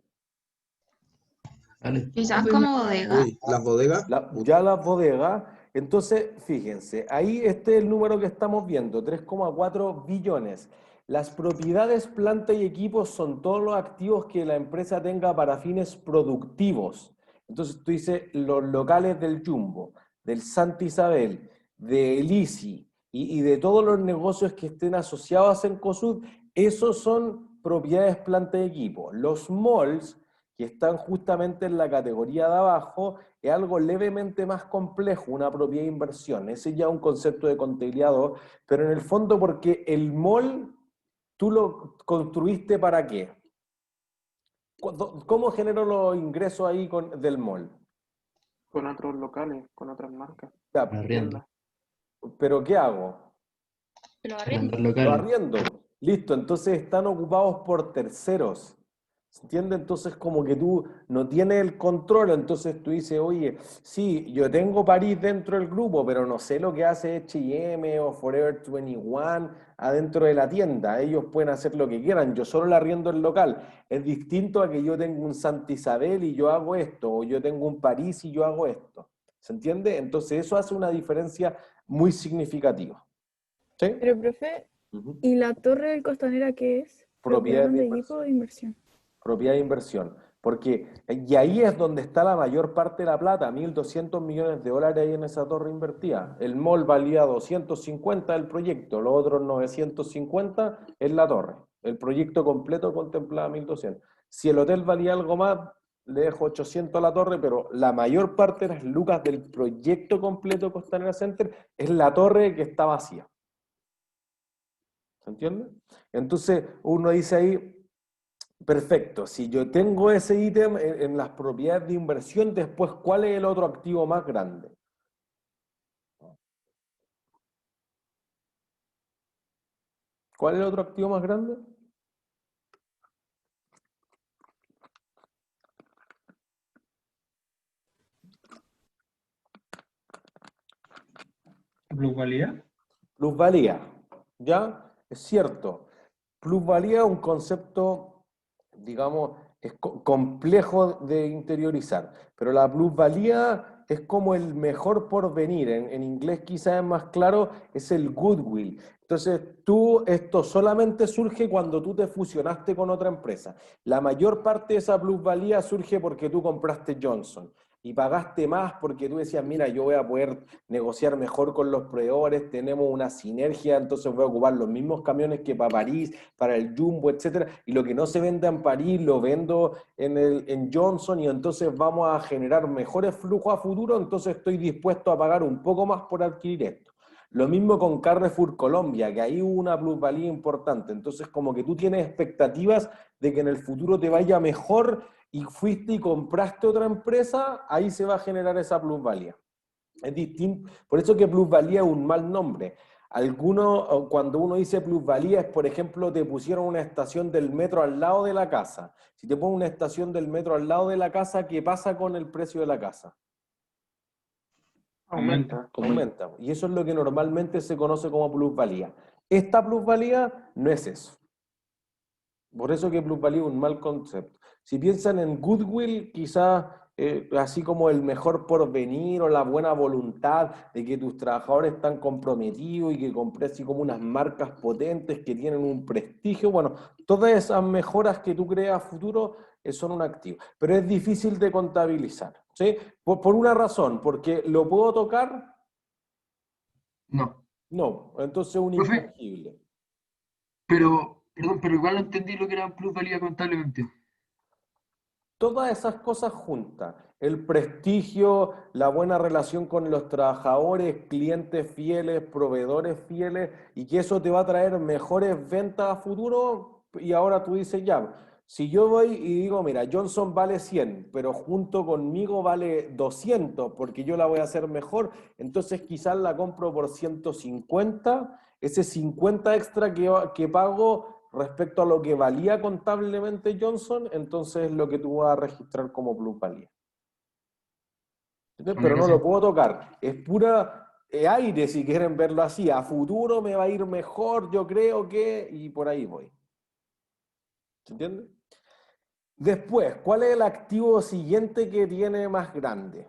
Quizás como bodega. Uy, ¿las bodegas? Ya las bodegas. Entonces, fíjense, ahí este es el número que estamos viendo, 3,4 billones. Las propiedades, planta y equipos son todos los activos que la empresa tenga para fines productivos. Entonces tú dices los locales del Jumbo, del Santa Isabel, de Elisi y de todos los negocios que estén asociados a Cencosud, esos son propiedades, planta y equipo. Los malls, que están justamente en la categoría de abajo, es algo levemente más complejo, una propiedad de inversión. Ese ya es un concepto de contabilidad 2, pero en el fondo porque el mall, ¿tú lo construiste para qué? ¿Cómo generó los ingresos ahí del mall? Con otros locales, con otras marcas. Ya, Arriendo. ¿pero qué hago? Pero Arrendar Lo locales. arriendo. Listo, entonces están ocupados por terceros. ¿Se entiende? Entonces como que tú no tienes el control, entonces tú dices, oye, sí, yo tengo París dentro del grupo, pero no sé lo que hace H&M o Forever 21 adentro de la tienda. Ellos pueden hacer lo que quieran, yo solo le arriendo el local. Es distinto a que yo tengo un Santa Isabel y yo hago esto, o yo tengo un París y yo hago esto. ¿Se entiende? Entonces eso hace una diferencia muy significativa. ¿Sí? Pero, profe, Ujú. ¿y la torre del Costanera qué es? Propiedad de ¿Propiedad de inversión. equipo o de inversión? Propiedad de inversión. Porque, y ahí es donde está la mayor parte de la plata, 1.200 millones de dólares ahí en esa torre invertida. El mall valía 250 del proyecto, los otros 950 es la torre. El proyecto completo contemplaba 1.200. Si el hotel valía algo más, le dejo 800 a la torre, pero la mayor parte de las lucas del proyecto completo Costanera Center es la torre que está vacía. ¿Se entiende? Entonces uno dice ahí, perfecto, si yo tengo ese ítem en las propiedades de inversión, después, ¿cuál es el otro activo más grande? ¿Cuál es el otro activo más grande? ¿Plusvalía? Plusvalía, ¿ya? Es cierto. Plusvalía es un concepto, digamos, es complejo de interiorizar, pero la plusvalía es como el mejor porvenir. En inglés quizás es más claro, es el goodwill. Entonces, esto solamente surge cuando tú te fusionaste con otra empresa. La mayor parte de esa plusvalía surge porque tú compraste Johnson y pagaste más porque tú decías, mira, yo voy a poder negociar mejor con los proveedores, tenemos una sinergia, entonces voy a ocupar los mismos camiones que para París, para el Jumbo, etcétera, y lo que no se venda en París lo vendo en Johnson y entonces vamos a generar mejores flujos a futuro, entonces estoy dispuesto a pagar un poco más por adquirir esto. Lo mismo con Carrefour Colombia, que ahí hubo una plusvalía importante, entonces como que tú tienes expectativas de que en el futuro te vaya mejor y fuiste y compraste otra empresa, ahí se va a generar esa plusvalía. Es distinto, por eso que plusvalía es un mal nombre. Algunos, cuando uno dice plusvalía, es, por ejemplo, te pusieron una estación del metro al lado de la casa. Si te ponen una estación del metro al lado de la casa, ¿qué pasa con el precio de la casa? Aumenta. Aumenta. Y eso es lo que normalmente se conoce como plusvalía. Esta plusvalía no es eso. Por eso que plusvalía es un mal concepto. Si piensan en goodwill, quizás así como el mejor porvenir o la buena voluntad de que tus trabajadores están comprometidos y que compré así como unas marcas potentes que tienen un prestigio, bueno, todas esas mejoras que tú creas a futuro son un activo. Pero es difícil de contabilizar, ¿sí? Por una razón, porque ¿lo puedo tocar? No. No, entonces es un Profe, intangible. perdón, pero igual no entendí lo que era plusvalía contablemente. Todas esas cosas juntas, el prestigio, la buena relación con los trabajadores, clientes fieles, proveedores fieles, y que eso te va a traer mejores ventas a futuro, y ahora tú dices, ya, si yo voy y digo, mira, Johnson vale 100, pero junto conmigo vale 200, porque yo la voy a hacer mejor, entonces quizás la compro por 150, ese 50 extra que pago respecto a lo que valía contablemente Johnson, entonces es lo que tú vas a registrar como plusvalía. Pero no lo puedo tocar. Es pura aire, si quieren verlo así. A futuro me va a ir mejor, yo creo que, y por ahí voy. ¿Se entiende? Después, ¿cuál es el activo siguiente que tiene más grande?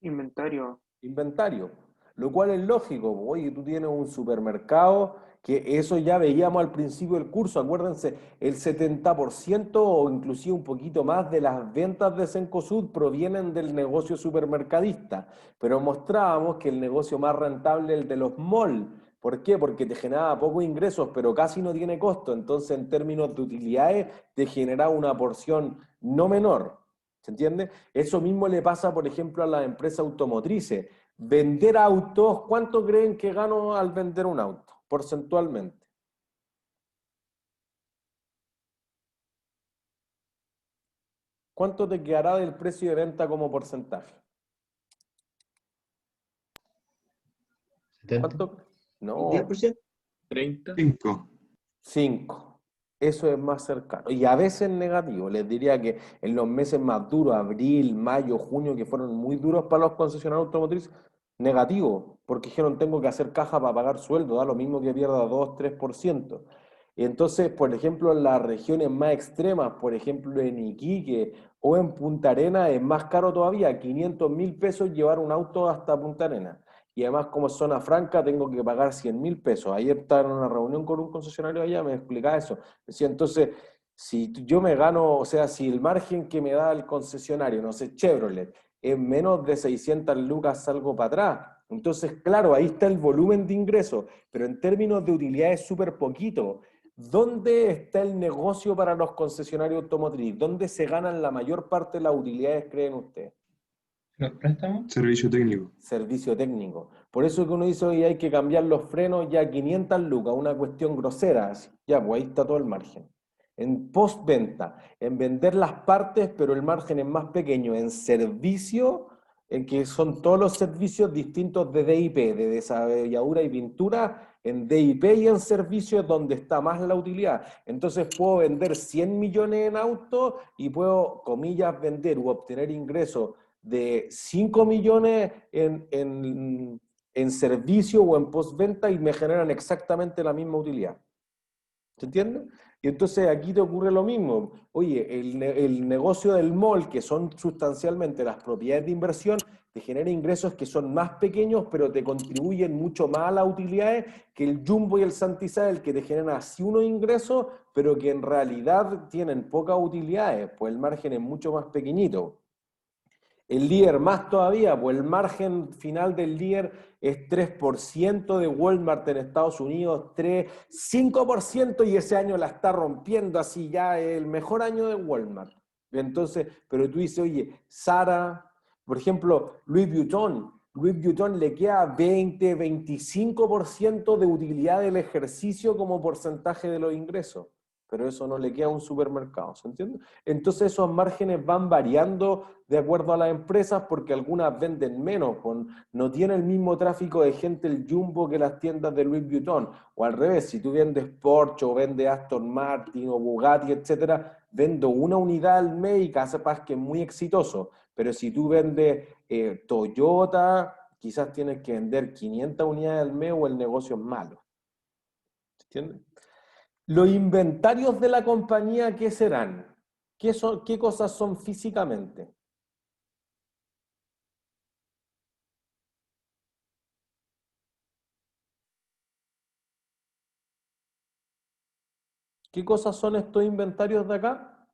Inventario. Inventario. lo cual es lógico. Oye, tú tienes un supermercado, que eso ya veíamos al principio del curso, acuérdense, el 70% o inclusive un poquito más de las ventas de Cencosud provienen del negocio supermercadista, pero mostrábamos que el negocio más rentable es el de los malls. ¿Por qué? Porque te generaba pocos ingresos, pero casi no tiene costo, entonces en términos de utilidades te genera una porción no menor. ¿Se entiende? Eso mismo le pasa, por ejemplo, a las empresas automotrices. Vender autos, ¿cuánto creen que gano al vender un auto? Porcentualmente. ¿Cuánto te quedará del precio de venta como porcentaje? 70. ¿Cuánto? No, 10%. 30. 5. Eso es más cercano. Y a veces negativo. Les diría que en los meses más duros, abril, mayo, junio, que fueron muy duros para los concesionarios automotrices, negativo, porque dijeron tengo que hacer caja para pagar sueldo, da lo mismo que pierda 2-3%. Y entonces, por ejemplo, en las regiones más extremas, por ejemplo en Iquique o en Punta Arenas, es más caro todavía, 500.000 pesos llevar un auto hasta Punta Arenas. Y además, como es zona franca, tengo que pagar 100.000 pesos. Ayer estaba en una reunión con un concesionario allá, me explicaba eso. Decía, entonces, si yo me gano, o sea, si el margen que me da el concesionario, no sé, Chevrolet, es menos de 600 lucas, salgo para atrás. Entonces, claro, ahí está el volumen de ingresos, pero en términos de utilidad es súper poquito. ¿Dónde está el negocio para los concesionarios automotrices? ¿Dónde se ganan la mayor parte de las utilidades, creen ustedes? ¿Los préstamos? Servicio técnico. Servicio técnico. Por eso que uno dice, hoy hay que cambiar los frenos ya 500 lucas, una cuestión grosera. Así. Ya, pues ahí está todo el margen. En postventa, en vender las partes, pero el margen es más pequeño. En servicio, en que son todos los servicios distintos de DIP, de desarrolladura y pintura, en DIP y en servicios donde está más la utilidad. Entonces puedo vender 100 millones en autos y puedo, comillas, vender u obtener ingresos de 5 millones en servicio o en postventa y me generan exactamente la misma utilidad. ¿Se entiende? Y entonces aquí te ocurre lo mismo. Oye, el negocio del mall, que son sustancialmente las propiedades de inversión, te genera ingresos que son más pequeños, pero te contribuyen mucho más a las utilidades que el Jumbo y el Santa Isabel, que te generan así unos ingresos, pero que en realidad tienen pocas utilidades, pues el margen es mucho más pequeñito. El líder más todavía, pues el margen final del líder es 3% de Walmart en Estados Unidos, 5% y ese año la está rompiendo así ya, el mejor año de Walmart. Entonces, pero tú dices, oye, Zara, por ejemplo, Louis Vuitton le queda 20-25% de utilidad del ejercicio como porcentaje de los ingresos. Pero eso no le queda a un supermercado, ¿se entiende? Entonces esos márgenes van variando de acuerdo a las empresas porque algunas venden menos, no tiene el mismo tráfico de gente el Jumbo que las tiendas de Louis Vuitton, o al revés, si tú vendes Porsche o vendes Aston Martin o Bugatti, etcétera, vendo una unidad al mes y capaz que es muy exitoso, pero si tú vendes Toyota, quizás tienes que vender 500 unidades al mes o el negocio es malo, ¿se entiende? Los inventarios de la compañía, ¿qué serán? ¿Qué cosas son físicamente? ¿Qué cosas son estos inventarios de acá?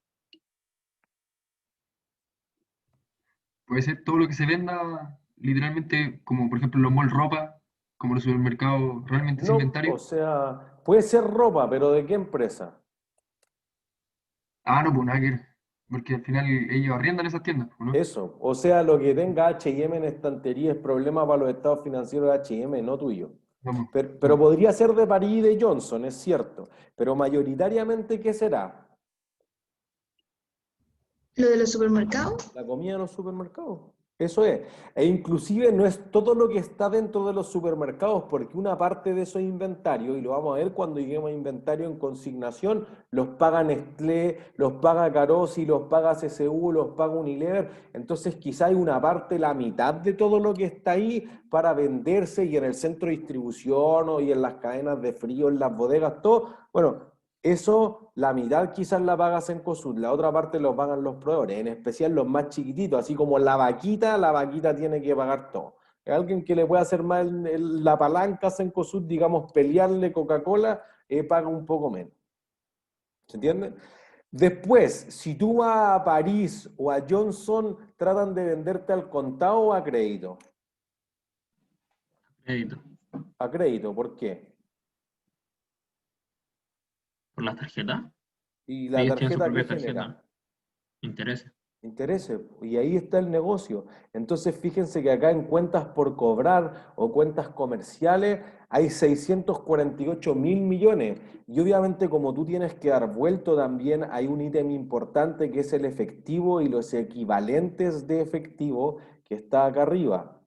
Puede ser todo lo que se venda, literalmente, como por ejemplo los malls ropa, como los supermercados, realmente es No, inventario. o sea, puede ser ropa, pero ¿de qué empresa? Ah, no, pues nada que ver, porque al final ellos arriendan esas tiendas, ¿no? Eso, o sea, lo que tenga H&M en estantería es problema para los estados financieros de H&M, no tuyo. Vamos. Pero podría ser de París y de Johnson, es cierto. Pero mayoritariamente, ¿qué será? ¿Lo de los supermercados? La comida en los supermercados. Eso es. E inclusive no es todo lo que está dentro de los supermercados, porque una parte de esos inventarios, y lo vamos a ver cuando lleguemos a inventario en consignación, los paga Nestlé, los paga Carosi, los paga CCU, los paga Unilever. Entonces quizá hay una parte, la mitad de todo lo que está ahí para venderse y en el centro de distribución o y en las cadenas de frío, en las bodegas, todo. Bueno, eso, la mitad quizás la paga Cencosud, la otra parte lo pagan los proveedores, en especial los más chiquititos, así como la vaquita tiene que pagar todo. Alguien que le pueda hacer más la palanca a Cencosud, digamos, pelearle Coca-Cola, paga un poco menos. ¿Se entiende? Después, si tú vas a París o a Johnson, tratan de venderte al contado o a crédito. Crédito. A crédito, ¿por qué? ¿Por la tarjeta? ¿Y la Ellos tienen su tarjeta qué propia genera? tarjeta. Intereses. Intereses, y ahí está el negocio. Entonces, fíjense que acá en cuentas por cobrar o cuentas comerciales hay 648.000 millones. Y obviamente, como tú tienes que dar vuelto también, hay un ítem importante que es el efectivo y los equivalentes de efectivo que está acá arriba.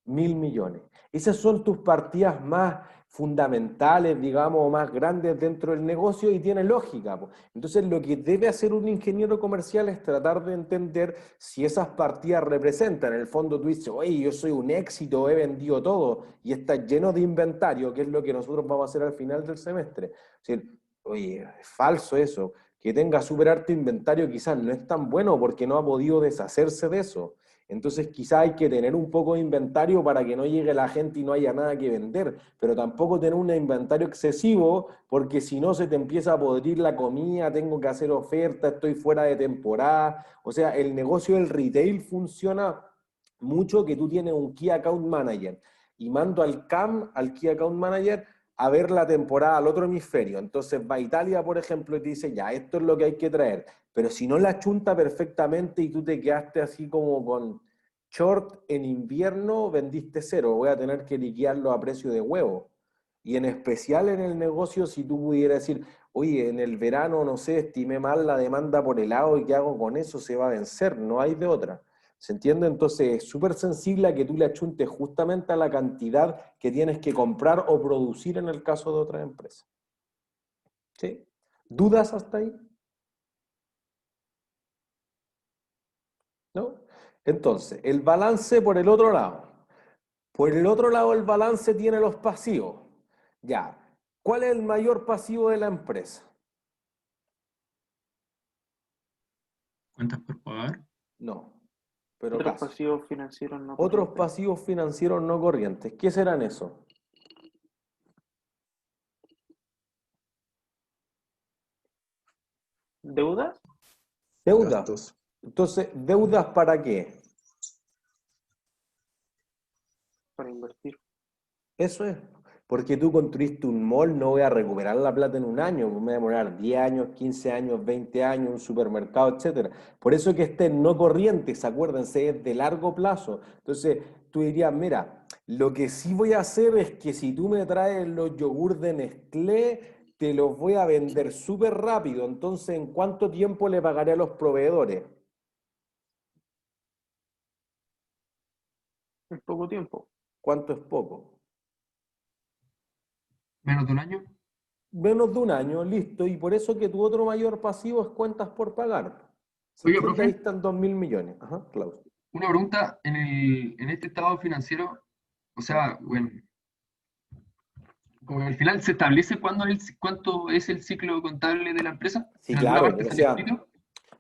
1.000 millones. Esas son tus partidas más fundamentales, digamos, más grandes dentro del negocio y tiene lógica, po. Entonces, lo que debe hacer un ingeniero comercial es tratar de entender si esas partidas representan. En el fondo tú dices, oye, yo soy un éxito, he vendido todo y está lleno de inventario, que es lo que nosotros vamos a hacer al final del semestre. Es decir, oye, es falso eso. Que tenga súper harto inventario quizás no es tan bueno porque no ha podido deshacerse de eso. Entonces quizá hay que tener un poco de inventario para que no llegue la gente y no haya nada que vender, pero tampoco tener un inventario excesivo porque si no se te empieza a podrir la comida, tengo que hacer oferta, estoy fuera de temporada. O sea, el negocio del retail funciona mucho que tú tienes un Key Account Manager y mando al CAM, al Key Account Manager, a ver la temporada al otro hemisferio. Entonces va a Italia, por ejemplo, y te dice, ya, esto es lo que hay que traer. Pero si no la chunta perfectamente y tú te quedaste así como con short en invierno, vendiste cero. Voy a tener que liquidarlo a precio de huevo. Y en especial en el negocio, si tú pudieras decir, oye, en el verano, no sé, estimé mal la demanda por helado y qué hago con eso, se va a vencer. No hay de otra. ¿Se entiende? Entonces es súper sensible a que tú le achuntes justamente a la cantidad que tienes que comprar o producir en el caso de otras empresas. ¿Sí? ¿Dudas hasta ahí? ¿No? Entonces, el balance por el otro lado. Por el otro lado, el balance tiene los pasivos. Ya. ¿Cuál es el mayor pasivo de la empresa? ¿Cuentas por pagar? No. Pero Otros casi. pasivos financieros no Otros corrientes. pasivos financieros no corrientes. ¿Qué serán esos? ¿Deudas? Deudas. Gastos. Entonces, ¿deudas para qué? Para invertir. Eso es. Porque tú construiste un mall, no voy a recuperar la plata en un año, me voy a demorar 10 años, 15 años, 20 años, un supermercado, etcétera. Por eso que estén no corrientes, acuérdense, es de largo plazo. Entonces, tú dirías, mira, lo que sí voy a hacer es que si tú me traes los yogures de Nestlé, te los voy a vender súper rápido. Entonces, ¿en cuánto tiempo le pagaré a los proveedores? En poco tiempo. ¿Cuánto es poco? ¿Menos de un año? Menos de un año, listo, y por eso que tu otro mayor pasivo es cuentas por pagar. ¿Se Oiga, entiende? Ahí profe, están 2.000 millones. Ajá, Klaus. una pregunta, en este estado financiero, o sea, bueno, como que al final se establece cuánto es el ciclo contable de la empresa, Sí, en alguna claro, parte o sale sea, escrito.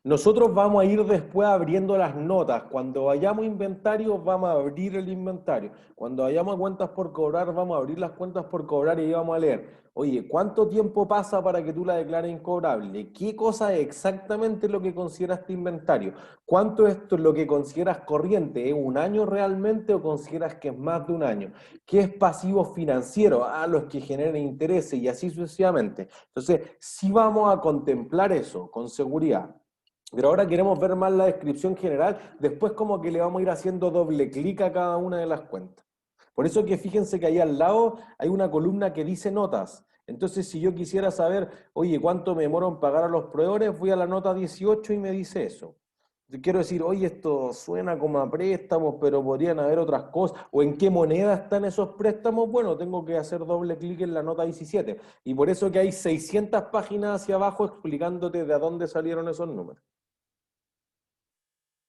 nosotros vamos a ir después abriendo las notas. Cuando vayamos a inventario, vamos a abrir el inventario. Cuando vayamos a cuentas por cobrar, vamos a abrir las cuentas por cobrar y ahí vamos a leer. Oye, ¿cuánto tiempo pasa para que tú la declares incobrable? ¿Qué cosa es exactamente lo que consideras tu inventario? ¿Cuánto es lo que consideras corriente? ¿Es un año realmente o consideras que es más de un año? ¿Qué es pasivo financiero? Ah, los que generan intereses y así sucesivamente. Entonces, sí vamos a contemplar eso con seguridad. Pero ahora queremos ver más la descripción general, después como que le vamos a ir haciendo doble clic a cada una de las cuentas. Por eso que fíjense que ahí al lado hay una columna que dice notas. Entonces, si yo quisiera saber, oye, ¿cuánto me demoro en pagar a los proveedores? Voy a la nota 18 y me dice eso. Yo quiero decir, oye, esto suena como a préstamos, pero podrían haber otras cosas. ¿O en qué moneda están esos préstamos? Bueno, tengo que hacer doble clic en la nota 17. Y por eso que hay 600 páginas hacia abajo explicándote de dónde salieron esos números.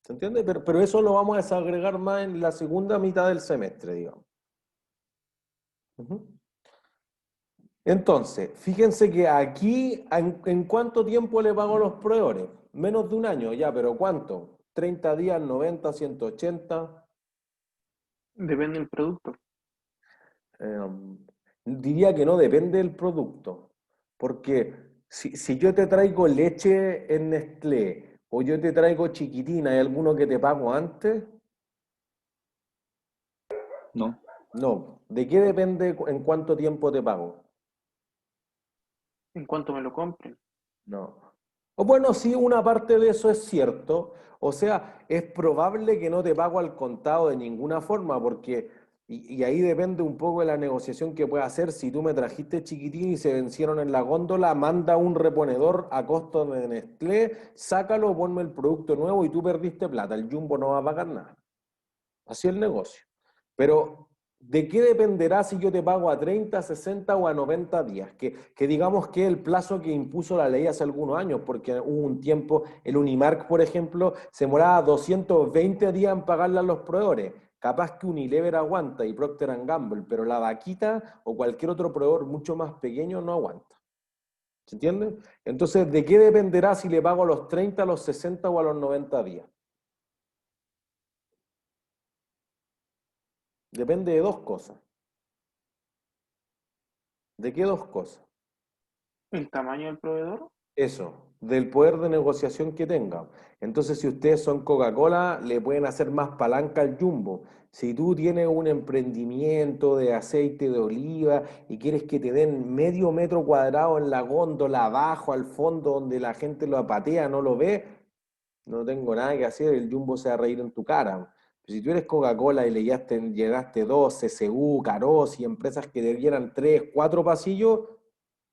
¿Se entiende? Pero eso lo vamos a desagregar más en la segunda mitad del semestre, digamos. Entonces, fíjense que aquí, ¿en cuánto tiempo le pago a los proveedores? Menos de un año, ya, pero ¿cuánto? 30 días, 90, 180. Depende del producto. Diría que no depende del producto, porque si yo te traigo leche en Nestlé o yo te traigo chiquitina, ¿hay alguno que te pago antes? No. No. ¿De qué depende en cuánto tiempo te pago? En cuanto me lo compren. No. O bueno, sí, una parte de eso es cierto. O sea, es probable que no te pago al contado de ninguna forma, porque, y ahí depende un poco de la negociación que pueda hacer. Si tú me trajiste chiquitín y se vencieron en la góndola, manda un reponedor a costo de Nestlé, sácalo, ponme el producto nuevo y tú perdiste plata. El Jumbo no va a pagar nada. Así es el negocio. Pero, ¿de qué dependerá si yo te pago a 30, 60 o a 90 días? Que digamos que es el plazo que impuso la ley hace algunos años, porque hubo un tiempo, el Unimark, por ejemplo, se demoraba 220 días en pagarle a los proveedores. Capaz que Unilever aguanta y Procter & Gamble, pero la Vaquita o cualquier otro proveedor mucho más pequeño no aguanta. ¿Se entiende? Entonces, ¿de qué dependerá si le pago a los 30, a los 60 o a los 90 días? Depende de dos cosas. ¿De qué dos cosas? ¿El tamaño del proveedor? Eso, del poder de negociación que tenga. Entonces, si ustedes son Coca-Cola, le pueden hacer más palanca al Jumbo. Si tú tienes un emprendimiento de aceite de oliva y quieres que te den medio metro cuadrado en la góndola, abajo, al fondo, donde la gente lo apatea, no lo ve, no tengo nada que hacer, el Jumbo se va a reír en tu cara. Pero si tú eres Coca-Cola y llegaste dos, CSU, Caros y empresas que te dieran 3, 4 pasillos,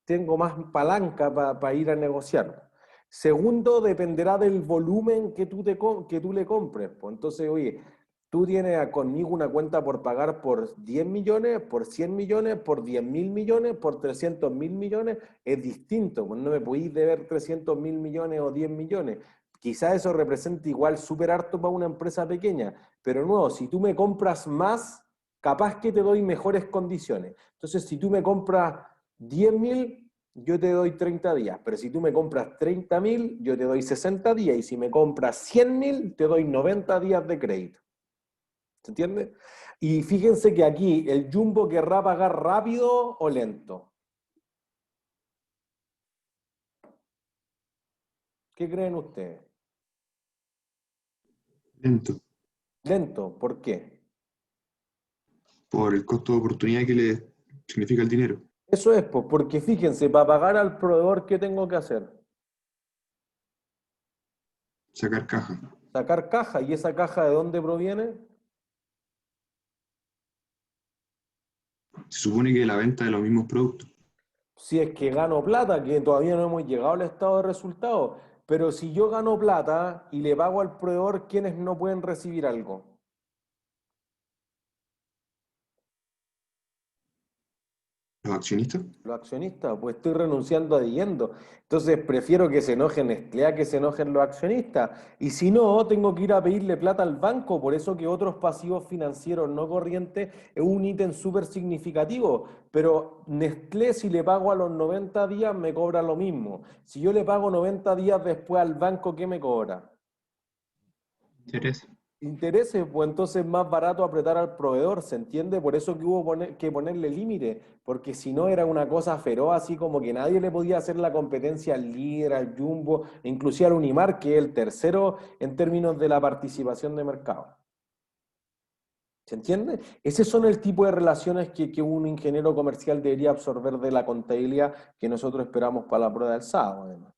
tengo más palanca para ir a negociar. Segundo, dependerá del volumen que tú le compres. Pues entonces, oye, tú tienes conmigo una cuenta por pagar por 10 millones, por 100 millones, por 10.000 millones, por 300.000 millones, es distinto. Pues no me podéis deber 300.000 millones o 10 millones. Quizá eso represente igual súper harto para una empresa pequeña, pero no, si tú me compras más, capaz que te doy mejores condiciones. Entonces, si tú me compras 10.000, yo te doy 30 días, pero si tú me compras 30.000, yo te doy 60 días, y si me compras 100.000, te doy 90 días de crédito. ¿Se entiende? Y fíjense que aquí el Jumbo querrá pagar rápido o lento. ¿Qué creen ustedes? Lento, Lento, ¿por qué? por el costo de oportunidad que le significa el dinero. Eso es, pues, porque fíjense, para pagar al proveedor, ¿qué tengo que hacer? Sacar caja. Sacar caja, ¿y esa caja de dónde proviene? Se supone que de la venta de los mismos productos. Si es que gano plata, que todavía no hemos llegado al estado de resultados, pero si yo gano plata y le pago al proveedor, ¿quiénes no pueden recibir algo? ¿Los accionistas? Los accionistas, pues estoy renunciando a dividendo. Entonces prefiero que se enojen Nestlé a que se enojen los accionistas. Y si no, tengo que ir a pedirle plata al banco. Por eso que otros pasivos financieros no corrientes es un ítem súper significativo. Pero Nestlé, si le pago a los 90 días, me cobra lo mismo. Si yo le pago 90 días después al banco, ¿qué me cobra? Interés. Intereses, pues entonces es más barato apretar al proveedor, ¿se entiende? Por eso que hubo que ponerle límite, porque si no era una cosa feroz, así como que nadie le podía hacer la competencia al líder, al Jumbo, inclusive al Unimark, que es el tercero en términos de la participación de mercado. ¿Se entiende? Ese son el tipo de relaciones que un ingeniero comercial debería absorber de la contabilidad que nosotros esperamos para la prueba del sábado, además.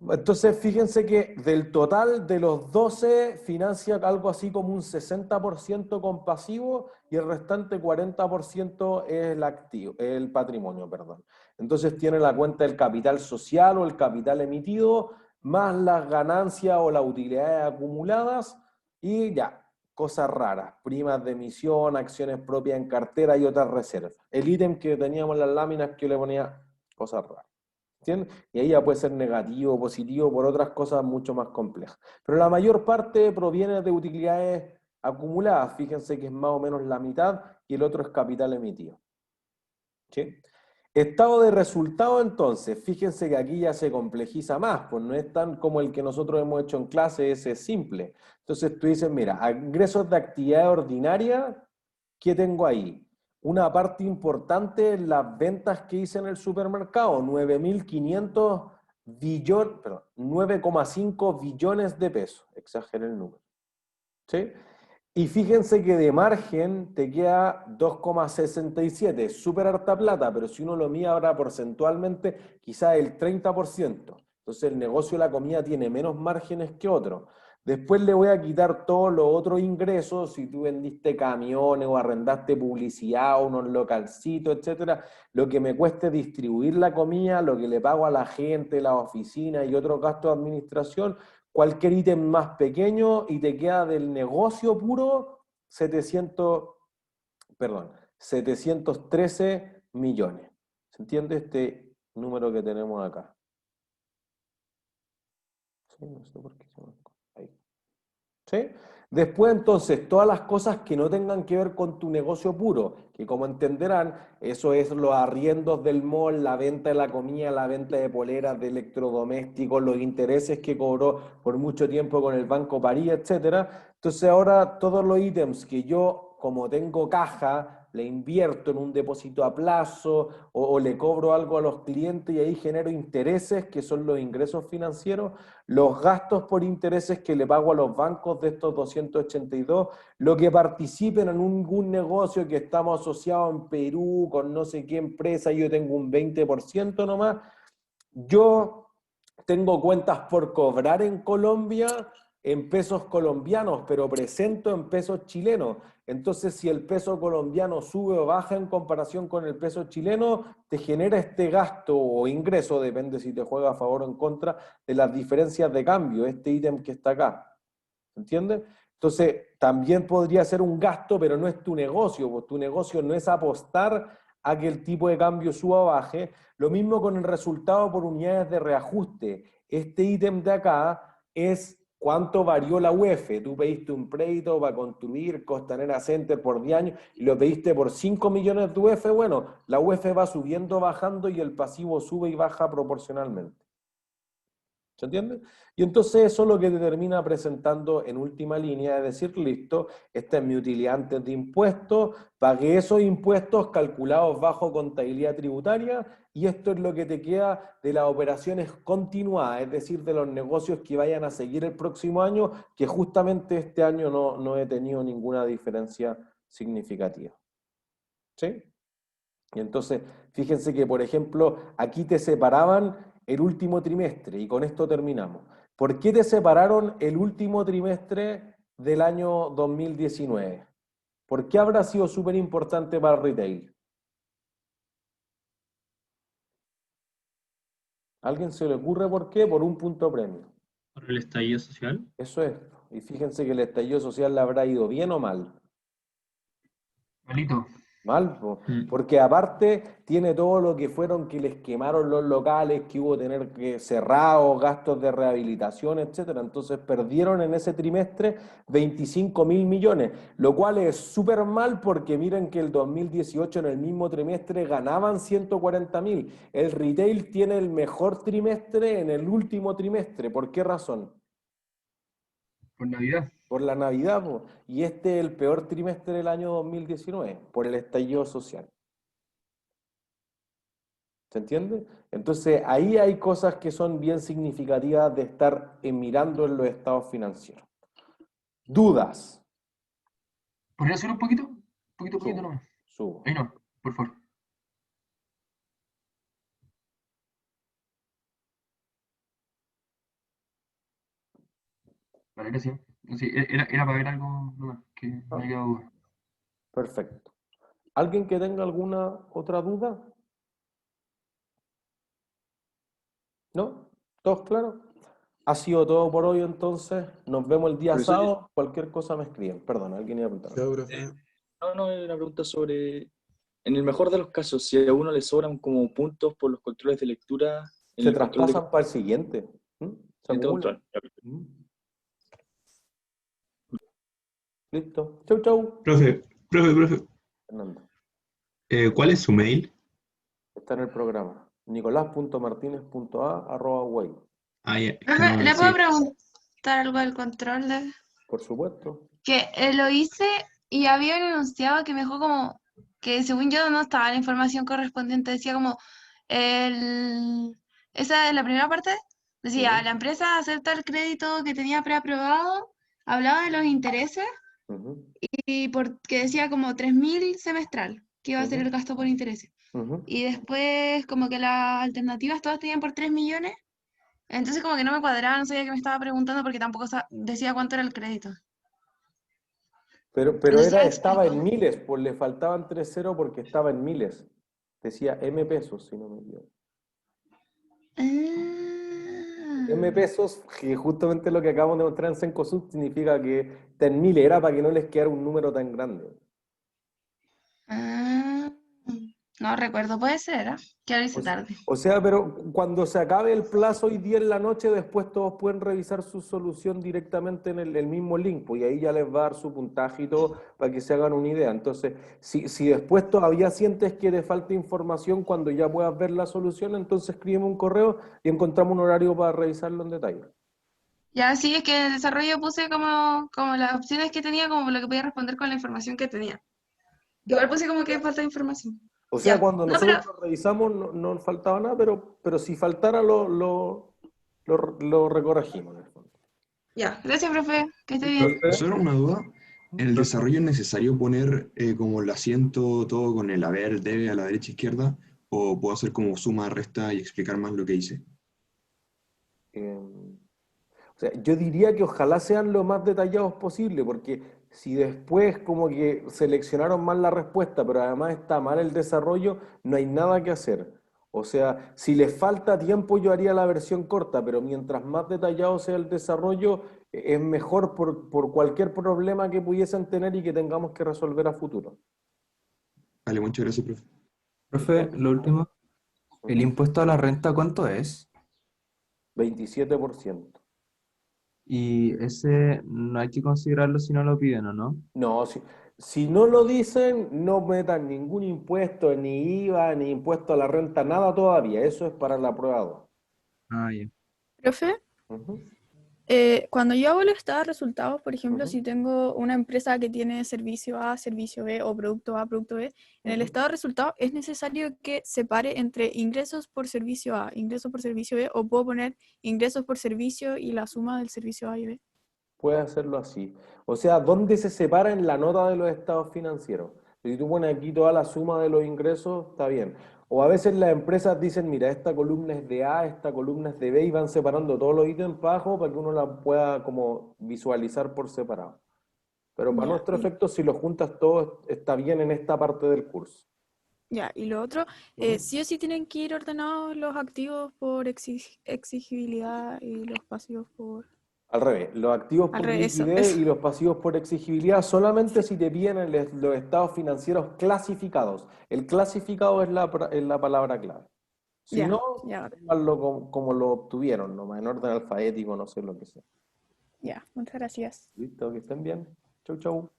Entonces, fíjense que del total de los 12 financia algo así como un 60% con pasivo y el restante 40% es el activo, el patrimonio, perdón. Entonces tiene la cuenta del capital social o el capital emitido, más las ganancias o las utilidades acumuladas y ya, cosas raras, primas de emisión, acciones propias en cartera y otras reservas. El ítem que teníamos en las láminas que yo le ponía cosas raras. ¿Entiendes? Y ahí ya puede ser negativo o positivo por otras cosas mucho más complejas. Pero la mayor parte proviene de utilidades acumuladas. Fíjense que es más o menos la mitad y el otro es capital emitido. ¿Sí? Estado de resultado, entonces, fíjense que aquí ya se complejiza más, pues no es tan como el que nosotros hemos hecho en clase, ese es simple. Entonces tú dices, mira, ingresos de actividad ordinaria, ¿qué tengo ahí? Una parte importante en las ventas que hice en el supermercado, 9.500 billones, perdón, 9,5 billones de pesos, exageré el número. ¿Sí? Y fíjense que de margen te queda 2,67, súper harta plata, pero si uno lo mide ahora porcentualmente, quizás el 30%. Entonces el negocio de la comida tiene menos márgenes que otro. Después le voy a quitar todos los otros ingresos, si tú vendiste camiones o arrendaste publicidad o unos localcitos, etcétera, lo que me cueste distribuir la comida, lo que le pago a la gente, la oficina y otros gastos de administración, cualquier ítem más pequeño y te queda del negocio puro 713 millones. ¿Se entiende este número que tenemos acá? Sí, no sé por qué se me... Ahí. ¿Sí? Después, entonces, todas las cosas que no tengan que ver con tu negocio puro, que como entenderán, eso es los arriendos del mall, la venta de la comida, la venta de poleras, de electrodomésticos, los intereses que cobró por mucho tiempo con el Banco París, etcétera. Entonces ahora todos los ítems que yo, como tengo caja, le invierto en un depósito a plazo o le cobro algo a los clientes y ahí genero intereses, que son los ingresos financieros, los gastos por intereses que le pago a los bancos de estos 282, lo que participen en un negocio que estamos asociados en Perú con no sé qué empresa, yo tengo un 20% nomás, yo tengo cuentas por cobrar en Colombia en pesos colombianos, pero presento en pesos chilenos. Entonces, si el peso colombiano sube o baja en comparación con el peso chileno, te genera este gasto o ingreso, depende si te juega a favor o en contra, de las diferencias de cambio, este ítem que está acá. ¿Entiendes? Entonces, también podría ser un gasto, pero no es tu negocio, pues tu negocio no es apostar a que el tipo de cambio suba o baje. Lo mismo con el resultado por unidades de reajuste. Este ítem de acá es cuánto varió la UEF. Tú pediste un crédito para construir Costanera Center por 10 años y lo pediste por 5 millones de UEF. Bueno, la UEF va subiendo, bajando y el pasivo sube y baja proporcionalmente. ¿Se entiende? Y entonces eso es lo que te termina presentando en última línea, es decir, listo, esta es mi utilidad antes de impuestos, pagué esos impuestos calculados bajo contabilidad tributaria y esto es lo que te queda de las operaciones continuadas, es decir, de los negocios que vayan a seguir el próximo año, que justamente este año no he tenido ninguna diferencia significativa. ¿Sí? Y entonces, fíjense que, por ejemplo, aquí te separaban el último trimestre, y con esto terminamos. ¿Por qué te separaron el último trimestre del año 2019? ¿Por qué habrá sido súper importante para el retail? ¿Alguien se le ocurre por qué? Por un punto premio. ¿Por el estallido social? Eso es. Y fíjense que el estallido social le habrá ido bien o mal. Malito. Mal, porque aparte tiene todo lo que fueron que les quemaron los locales, que hubo tener que cerrados, gastos de rehabilitación, etcétera. Entonces perdieron en ese trimestre 25.000 millones, lo cual es súper mal porque miren que el 2018 en el mismo trimestre ganaban 140.000. El retail tiene el mejor trimestre en el último trimestre. ¿Por qué razón? Por Navidad. Por la Navidad, po. Y este es el peor trimestre del año 2019, por el estallido social. ¿Se entiende? Entonces, ahí hay cosas que son bien significativas de estar mirando en los estados financieros. ¿Dudas? ¿Podría subir un poquito? Poquito Subo, nomás. subo. Ahí no, por favor. Vale, gracias. Sí, era para ver algo nomás, que me ha quedado duda. Perfecto. ¿Alguien que tenga alguna otra duda? ¿No? ¿Todos claros? Ha sido todo por hoy entonces. Nos vemos el día Profesor, sábado. Cualquier cosa me escriben. Perdón, alguien iba a preguntar. Chao, profe. no, es una pregunta sobre, en el mejor de los casos, si a uno le sobran como puntos por los controles de lectura, en Se el control de traspasan para el siguiente. Se siguiente acumulan. control. Listo. Chau, chau. Profe. Fernando. ¿Cuál es su mail? Está Está en el programa. nicolás.martinez.a@way. Ah, ya, Profe, ¿le sí. puedo preguntar algo del control? Por supuesto. Que lo hice y había un enunciado que me dejó como que según yo no estaba la información correspondiente, decía como esa es la primera parte, decía Ujú, la empresa acepta el crédito que tenía preaprobado, hablaba de los intereses ujú, y porque decía como 3.000 semestral, que iba a ser ujú, el gasto por intereses. ujú. Y después como que las alternativas todas tenían por 3 millones, entonces como que no me cuadraba, no sabía qué me estaba preguntando porque tampoco decía cuánto era el crédito. Pero No sé si me estaba explico. en miles, pues le faltaban 3 ceros porque estaba en miles. Decía M pesos, si no me equivoco. M Ah. pesos, que justamente lo que acabamos de mostrar en Cencosud significa que está en miles, era para que no les quedara un número tan grande. Ah, no recuerdo, puede ser, ¿ah? Que lo hice tarde. O sea, pero cuando se acabe el plazo hoy día en la noche, después todos pueden revisar su solución directamente en el mismo link, pues y ahí ya les va a dar su puntaje y todo para que se hagan una idea. Entonces, si después todavía sientes que te falta información cuando ya puedas ver la solución, entonces escríbeme un correo y encontramos un horario para revisarlo en detalle. Ya, sí, es que en el desarrollo puse como las opciones que tenía, como lo que podía responder con la información que tenía. Igual puse como que falta información. O sea, Ya, cuando no, pero nosotros lo revisamos no faltaba nada, pero si faltara lo recorregimos en el fondo. ya, gracias, profe, que esté bien. Profe, Solo una duda. ¿En el profe. desarrollo es necesario poner como el asiento todo con el haber, el debe a la derecha e izquierda? ¿O puedo hacer como suma, resta y explicar más lo que hice? O sea, yo diría que ojalá sean lo más detallados posible, porque si después como que seleccionaron mal la respuesta, pero además está mal el desarrollo, no hay nada que hacer. O sea, si les falta tiempo yo haría la versión corta, pero mientras más detallado sea el desarrollo, es mejor por cualquier problema que pudiesen tener y que tengamos que resolver a futuro. Vale, muchas gracias, profe. Profe, lo último, ¿el Ujú. impuesto a la renta cuánto es? 27%. Y ese no hay que considerarlo si no lo piden, ¿o no? No, si no lo dicen, no metan ningún impuesto, ni IVA, ni impuesto a la renta, nada todavía. Eso es para la prueba 2. Ah, ya. Profe, Ujú, cuando yo hago los estados de resultados, por ejemplo, ujú, si tengo una empresa que tiene servicio A, servicio B o producto A, producto B, en el ujú. estado de resultados es necesario que separe entre ingresos por servicio A, ingresos por servicio B, o puedo poner ingresos por servicio y la suma del servicio A y B. Puedes hacerlo así. O sea, ¿dónde se separa en la nota de los estados financieros? Si tú pones aquí toda la suma de los ingresos, está bien. O a veces las empresas dicen, mira, esta columna es de A, esta columna es de B, y van separando todos los ítems para abajo para que uno la pueda como visualizar por separado. Pero para Ya, nuestro efecto, si lo juntas todo, está bien en esta parte del curso. ya. Y lo otro, Ujú. sí o sí tienen que ir ordenados los activos por exigibilidad y los pasivos por... Al revés, los activos Al por revés, liquidez eso. y los pasivos por exigibilidad solamente Sí, si te piden los estados financieros clasificados. El clasificado es es la palabra clave. Si ya, no, ya, pónganlo como lo obtuvieron, nomás en orden alfabético, no sé lo que sea. ya. Muchas gracias. ¿Listo? Que estén bien. Chau, chau.